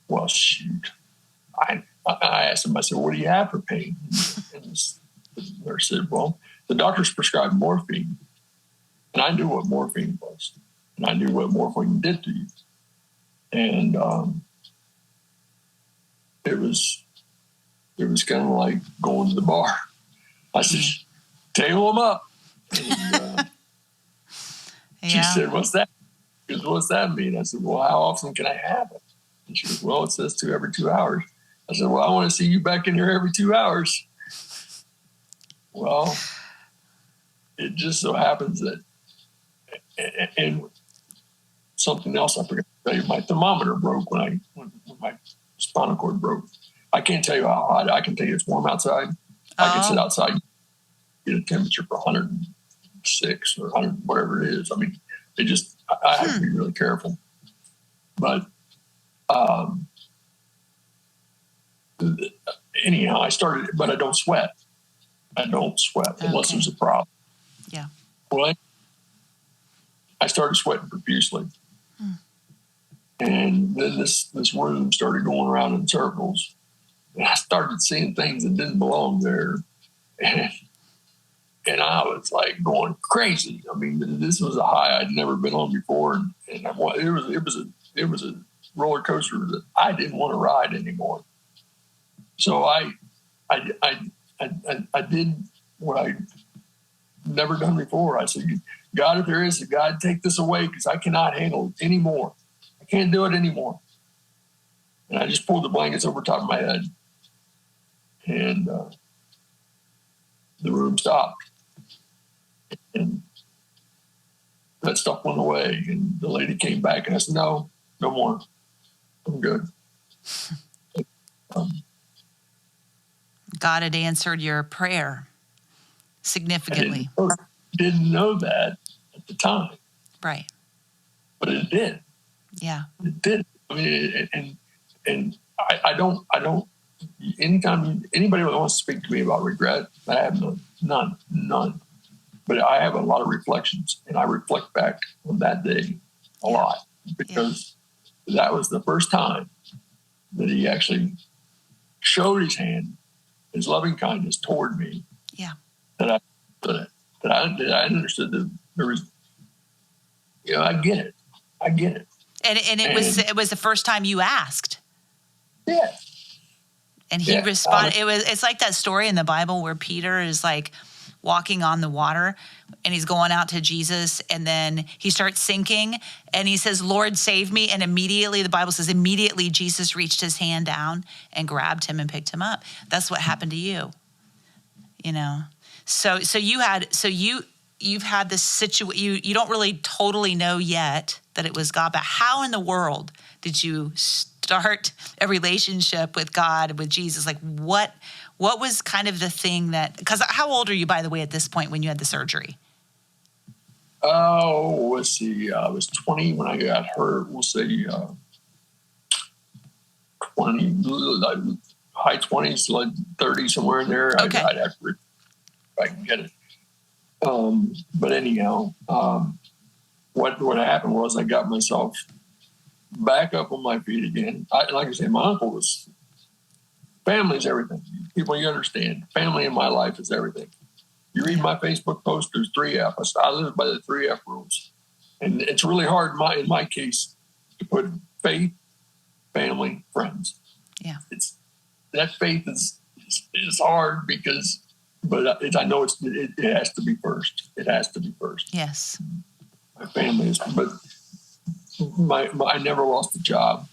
Well, shoot. I asked him, I said, "What do you have for pain?" And the nurse said, "Well, the doctors prescribed morphine." And I knew what morphine was. And I knew what morphine did to you. And it was kind of like going to the bar. I said, "Tail them up." And, she said, "What's that?" She goes, "What's that mean?" I said, "Well, how often can I have it?" And she goes, "Well, it says every 2 hours." I said, "Well, I want to see you back in here every 2 hours." Well, it just so happens that, and something else I forgot to tell you, my thermometer broke when my spinal cord broke. I can't tell you how hot. I can tell you it's warm outside. I can sit outside, get a temperature for 106 or 100, whatever it is. I mean, I have to be really careful. But anyhow, I started, but I don't sweat. Unless there's a problem. Yeah. Well, I started sweating profusely. And then this room started going around in circles. And I started seeing things that didn't belong there. And I was like going crazy. I mean, this was a high I'd never been on before. And it was a roller coaster that I didn't want to ride anymore. So I did what I'd never done before. I said, God, if there is a God, take this away because I cannot handle it anymore. I can't do it anymore. And I just pulled the blankets over top of my head. And the room stopped. And that stuff went away. And the lady came back and I said, no more. I'm good. God had answered your prayer significantly. I didn't know that at the time. Right. But it did. Yeah. It did. I mean, and I don't, anytime anybody that wants to speak to me about regret, I have none. But I have a lot of reflections, and I reflect back on that day a lot because that was the first time that he actually showed his hand, his loving kindness toward me. Yeah. That I understood that there was, I get it. And it was the first time you asked. Yeah. And he responded. It's like that story in the Bible where Peter is like walking on the water and he's going out to Jesus and then he starts sinking and he says, Lord, save me. And immediately, the Bible says, immediately Jesus reached his hand down and grabbed him and picked him up. That's what happened to you. So you've had this situation. You don't really totally know yet that it was God, but how in the world did you start a relationship with God, with Jesus? Like what was kind of the thing that, because how old are you, by the way, at this point when you had the surgery? Oh, let's see. I was 20 when I got hurt. We'll say 20, like high 20s, like 30, somewhere in there. Okay. I'd have to, if I can get it. But anyhow, what happened was I got myself back up on my feet again. Like I said, my uncle was, family is everything. People, you understand, family in my life is everything. You read my Facebook post, there's 3F. I live by the 3F rules. And it's really hard in my case to put faith, family, friends. Yeah. That faith is hard because, but I know it has to be first. It has to be first. Yes. My family is, but I never lost a job.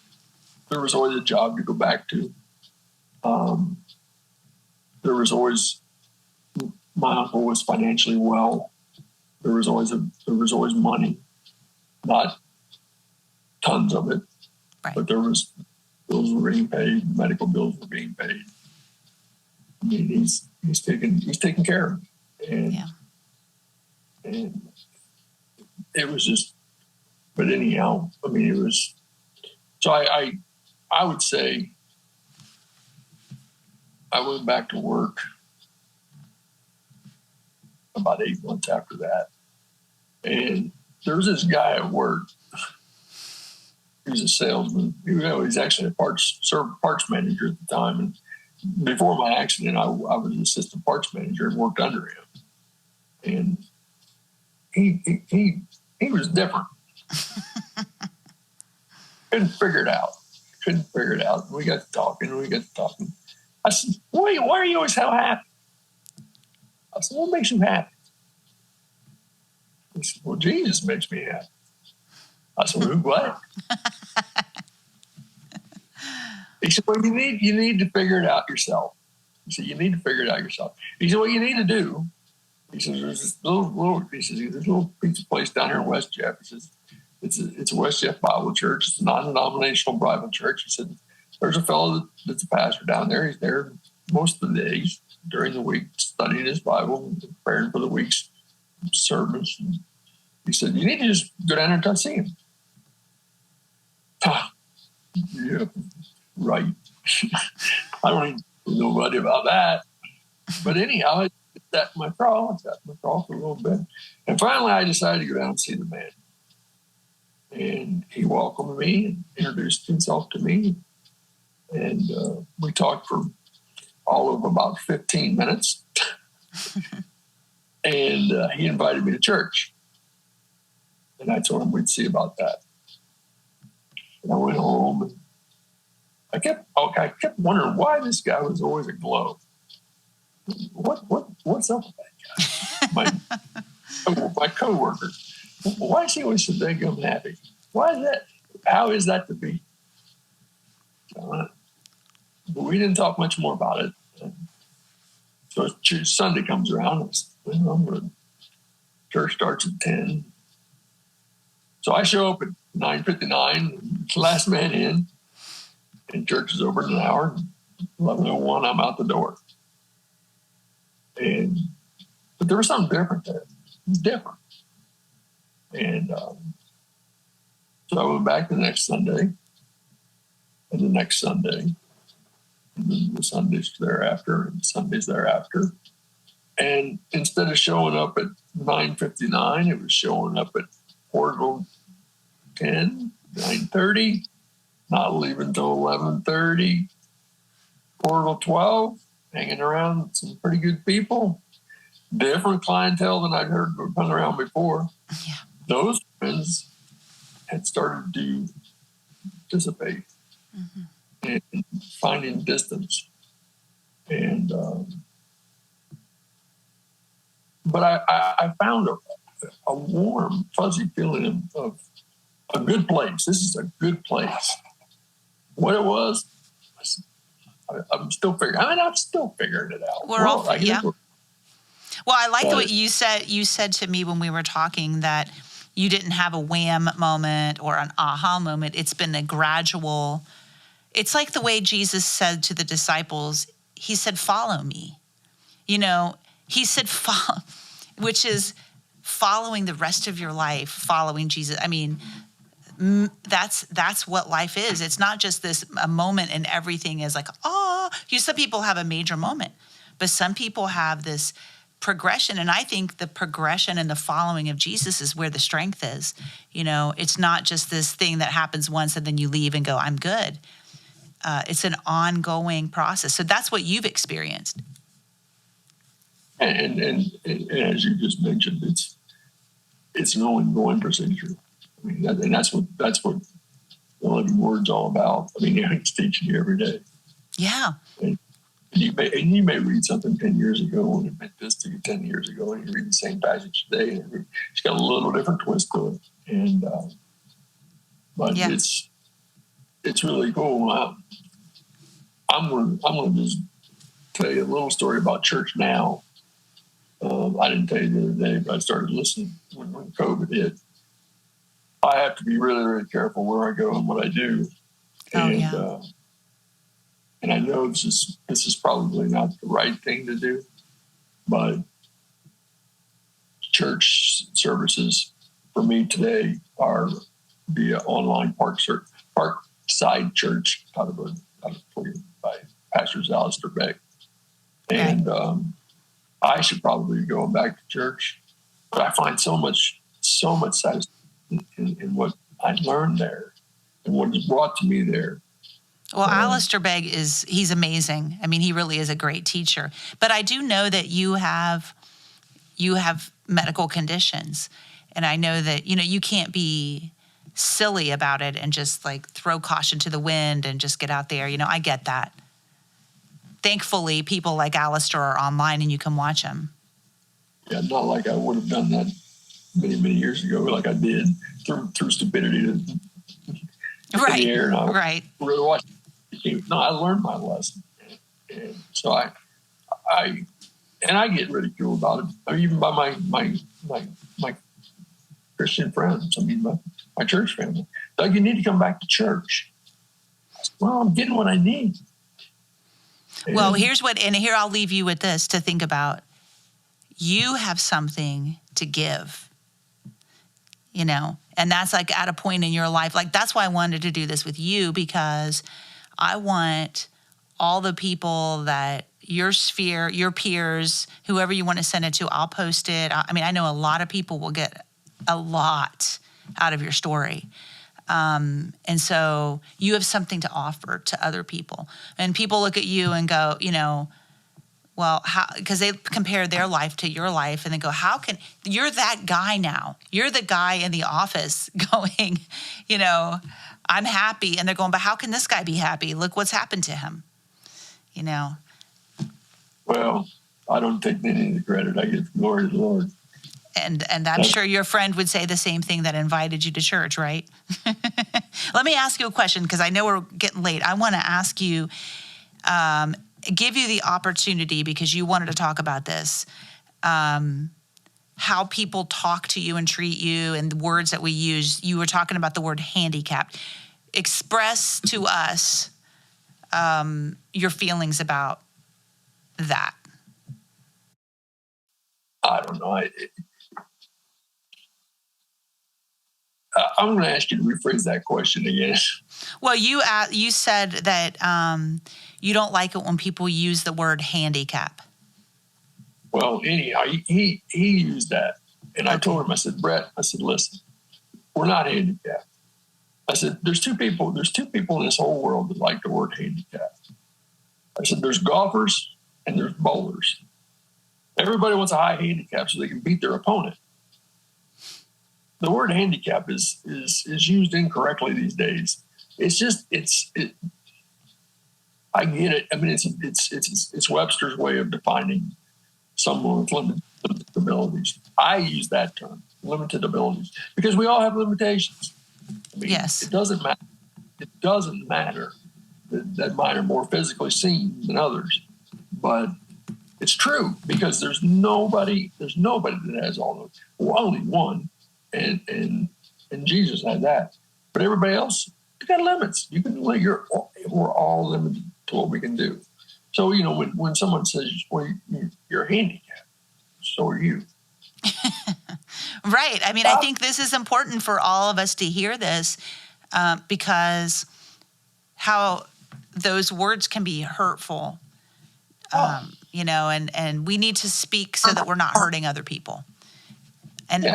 There was always a job to go back to. There was always, my uncle was financially well. There was always money, not tons of it, right. But there was bills were being paid, medical bills were being paid. I mean, he's taking care of me, and it was just. But anyhow, I mean, it was. So I would say I went back to work about 8 months after that, and there was this guy at work. He was a salesman. He's actually a parts manager at the time. And before my accident, I was an assistant parts manager and worked under him. And he was different. Couldn't figure it out. We got to talking. I said, why are you always so happy? I said, what makes you happy? He said, well, Jesus makes me happy. I said, well, what? He said, well, you need to figure it out yourself. He said, you need to figure it out yourself. He said, what you need to do, he says, there's this little pizza place down here in West Jeff. He says, it's a West Jeff Bible Church. It's a non-denominational Bible church. He said, there's a fellow that's a pastor down there. He's there most of the days during the week studying his Bible and preparing for the week's service. And he said, you need to just go down there and see him. Yeah, right. I don't even know nobody about that. But anyhow, I sat in my crawl for a little bit. And finally, I decided to go down and see the man. And he welcomed me and introduced himself to me. And we talked for all of about 15 minutes. And he invited me to church. And I told him we'd see about that. And I went home and I kept wondering why this guy was always aglow. What's up with that guy? My coworker. Why is he always so dang happy? Why is that? How is that to be? But we didn't talk much more about it. So Sunday comes around. Church starts at 10. So I show up at 9:59, last man in, and church is over in an hour. 11:01, I'm out the door. But there was something different there. It was different. And so I went back the next Sunday, and the next Sunday, and then the Sundays thereafter, and the Sundays thereafter. And instead of showing up at 9:59, it was showing up at Portal 10, 9:30, not leaving till 11:30. Portal 12, hanging around with some pretty good people. Different clientele than I'd hung around before. Yeah. Those friends had started to dissipate and finding distance. And but I found a warm, fuzzy feeling of a good place. This is a good place. What it was, I'm still figuring. I'm still figuring it out. Well, I like the way you said. You said to me when we were talking that you didn't have a wham moment or an aha moment. It's been a gradual. It's like the way Jesus said to the disciples. He said, "Follow me." He said, "Follow," which is following the rest of your life, following Jesus. I mean, that's what life is. It's not just a moment and everything is like, some people have a major moment, but some people have this progression. And I think the progression and the following of Jesus is where the strength is. It's not just this thing that happens once and then you leave and go, I'm good. It's an ongoing process. So that's what you've experienced. And as you just mentioned, it's an ongoing procedure. I mean, that's what the Living Word's all about. I mean, he's teaching you every day. Yeah. And you may read something 10 years ago and it meant this to you 10 years ago, and you read the same passage today, and it's got a little different twist to it. And but yeah. It's really cool. I'm going to just tell you a little story about church now. I didn't tell you the other day, but I started listening when COVID hit. I have to be really, really careful where I go and what I do. And I know this is probably not the right thing to do, but church services for me today are via online Parkside Church out of Cleveland by Pastor Alistair Beck. And I should probably be going back to church, but I find so much satisfaction in what I learned there and what is brought to me there. Well, Alistair Begg he's amazing. I mean, he really is a great teacher. But I do know that you have medical conditions. And I know that, you can't be silly about it and just like throw caution to the wind and just get out there. I get that. Thankfully, people like Alistair are online and you can watch them. Yeah, not like I would have done that many, many years ago, like I did through stupidity right. In the air. And I really watched. No, I learned my lesson, and so I get ridiculed about it. I mean, even by my Christian friends. I mean, my church family. Doug, you need to come back to church. I said, well, I'm getting what I need. Well, here I'll leave you with this to think about. You have something to give, and that's like at a point in your life. Like, that's why I wanted to do this with you, because I want all the people that your sphere, your peers, whoever you want to send it to, I'll post it. I mean, I know a lot of people will get a lot out of your story. And so you have something to offer to other people. And people look at you and go, well, how, because they compare their life to your life and they go, how can, you're that guy now. You're the guy in the office going, I'm happy. And they're going, but how can this guy be happy? Look what's happened to him, Well, I don't take any of the credit. I give glory to the Lord. And I'm sure your friend would say the same thing that invited you to church, right? Let me ask you a question because I know we're getting late. I want to ask you, give you the opportunity because you wanted to talk about this, how people talk to you and treat you and the words that we use. You were talking about the word handicapped. Express to us your feelings about that. I don't know. I'm going to ask you to rephrase that question again. Well, you said that you don't like it when people use the word handicap. Well, anyhow, he used that. And I told him, I said, Brett, listen, we're not handicapped. I said, there's two people in this whole world that like the word handicapped. I said, there's golfers and there's bowlers. Everybody wants a high handicap so they can beat their opponent. The word handicap is used incorrectly these days. I get it. I mean, it's Webster's way of defining someone with limited abilities. I use that term, limited abilities, because we all have limitations. I mean, yes. It doesn't matter. It doesn't matter that mine are more physically seen than others, but it's true because there's nobody that has all those. Well, only one. And Jesus had that, but everybody else, you got limits. We're all limited to what we can do. So when someone says, "Well, you're handicapped," so are you. Right. I mean, I think this is important for all of us to hear this because how those words can be hurtful, and we need to speak so that we're not hurting other people. And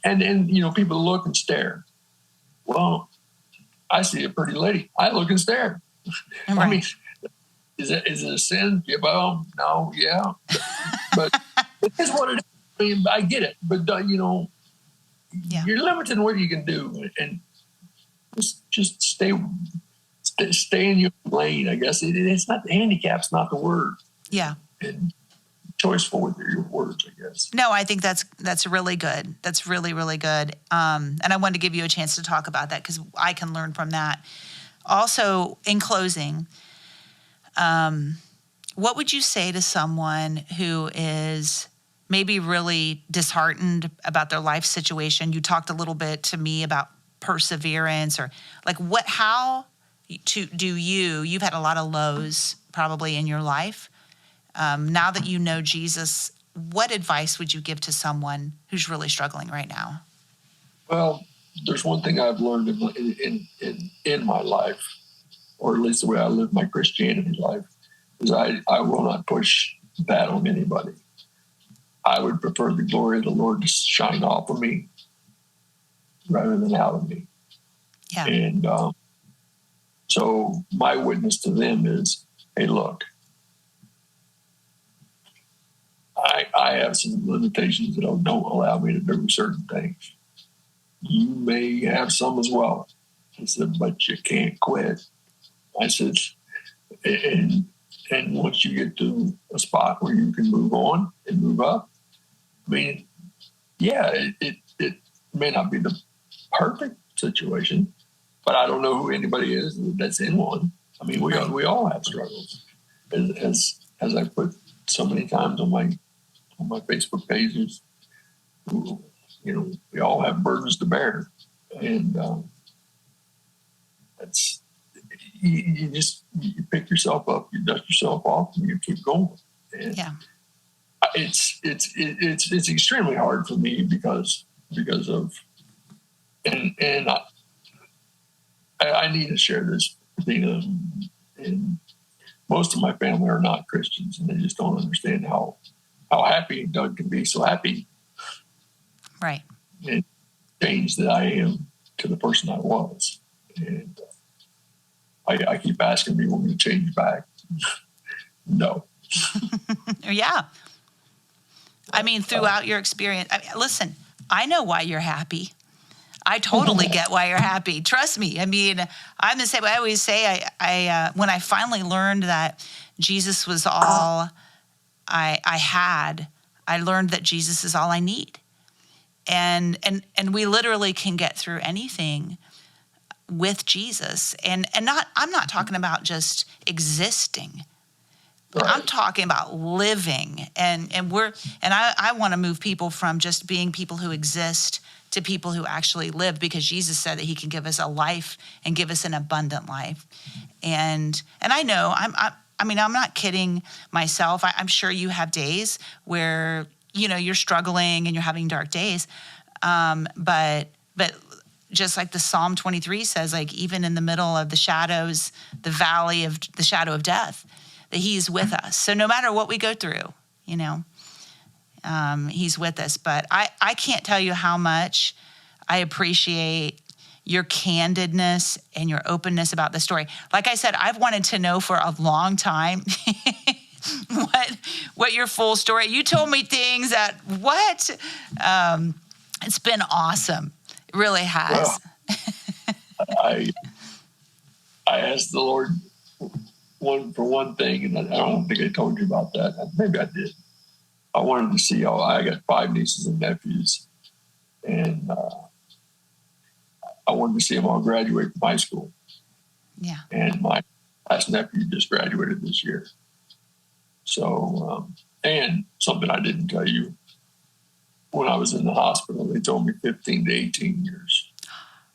And people look and stare. Well, I see a pretty lady. I look and stare. Right. I mean, is it a sin? Yeah, well, no, yeah. But it is what it is. I mean, I get it. But, you're limited in what you can do. And just stay in your lane, I guess. It's not, handicap's not the word. Yeah. And choiceful with your words, I guess. No, I think that's really good. That's really, really good. And I wanted to give you a chance to talk about that because I can learn from that. Also, in closing, what would you say to someone who is maybe really disheartened about their life situation? You talked a little bit to me about perseverance or like how you've had a lot of lows probably in your life. Now that you know Jesus, what advice would you give to someone who's really struggling right now? Well, there's one thing I've learned in my life, or at least the way I live my Christianity life, is I will not push that on anybody. I would prefer the glory of the Lord to shine off of me rather than out of me. Yeah. And so my witness to them is, hey, look, I have some limitations that don't allow me to do certain things. You may have some as well. I said, but you can't quit. I said, and once you get to a spot where you can move on and move up, I mean, yeah, it may not be the perfect situation, but I don't know who anybody is that's in one. I mean, we all have struggles, as I put so many times on my Facebook pages. We all have burdens to bear, and that's you pick yourself up, you dust yourself off, and you keep going. And yeah, it's extremely hard for me because of and I need to share this, and most of my family are not Christians, and they just don't understand how happy Doug can be so happy. Right. And change that I am to the person I was. And I keep asking me, want me to change back? No. Yeah. I mean, throughout your experience, listen, I know why you're happy. I totally get why you're happy. Trust me. I mean, I'm the same. I always say, when I finally learned that Jesus was all I had, I learned that Jesus is all I need. And we literally can get through anything with Jesus. And I'm not talking about just existing. Right. I'm talking about living, and I want to move people from just being people who exist to people who actually live, because Jesus said that he can give us a life and give us an abundant life. And I know I'm not kidding myself. I'm sure you have days where, you're struggling and you're having dark days. But just like the Psalm 23 says, like, even in the middle of the shadows, the valley of the shadow of death, that he's with us. So no matter what we go through, he's with us. But I can't tell you how much I appreciate your candidness and your openness about the story. Like I said, I've wanted to know for a long time what your full story. You told me things that it's been awesome. It really has. Well, I asked the Lord for one thing, and I don't think I told you about that. Maybe I did. I wanted to see how I got 5 nieces and nephews, and I wanted to see them all graduate from high school. Yeah. And my last nephew just graduated this year. So, and something I didn't tell you, when I was in the hospital, they told me 15 to 18 years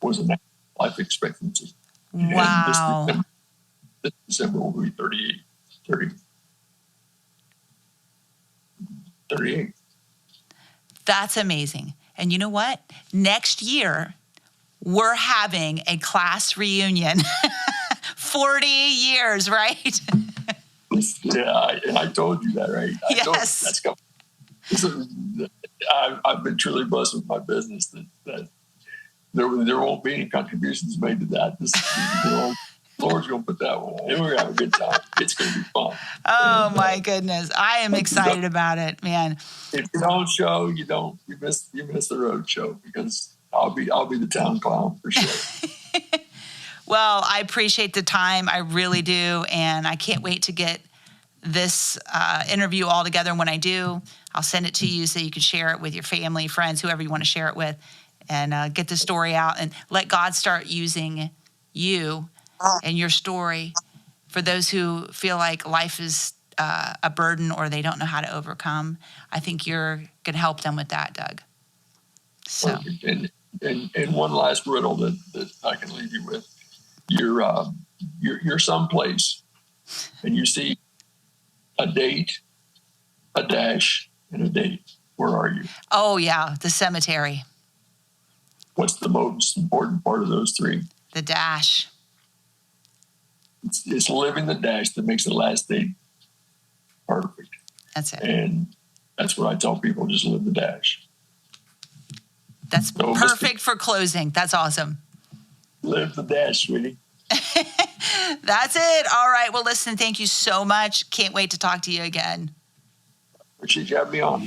was a life expectancy. Wow. And this December will be 38. That's amazing. And you know what? Next year, we're having a class reunion. 40 years, right? Yeah, and I told you that, right? Yes. That's coming. I've been truly blessed with my business that there won't be any contributions made to that. Lord's going to put that one on. And we're going to have a good time. It's going to be fun. Oh, my goodness. I am excited about it, man. If you don't show, you miss the road show, because I'll be the town clown for sure. Well, I appreciate the time. I really do. And I can't wait to get this interview all together. And when I do, I'll send it to you so you can share it with your family, friends, whoever you want to share it with, and get the story out and let God start using you and your story for those who feel like life is a burden or they don't know how to overcome. I think you're going to help them with that, Doug. So, and one last riddle that I can leave you with. You're someplace and you see a date, a dash, and a date. Where are you? Oh, yeah, the cemetery. What's the most important part of those 3? The dash. It's living the dash that makes the last date perfect. That's it. And that's what I tell people, just live the dash. That's perfect for closing. That's awesome. Live the dash, sweetie. That's it. All right. Well, listen, thank you so much. Can't wait to talk to you again. Appreciate you having me on.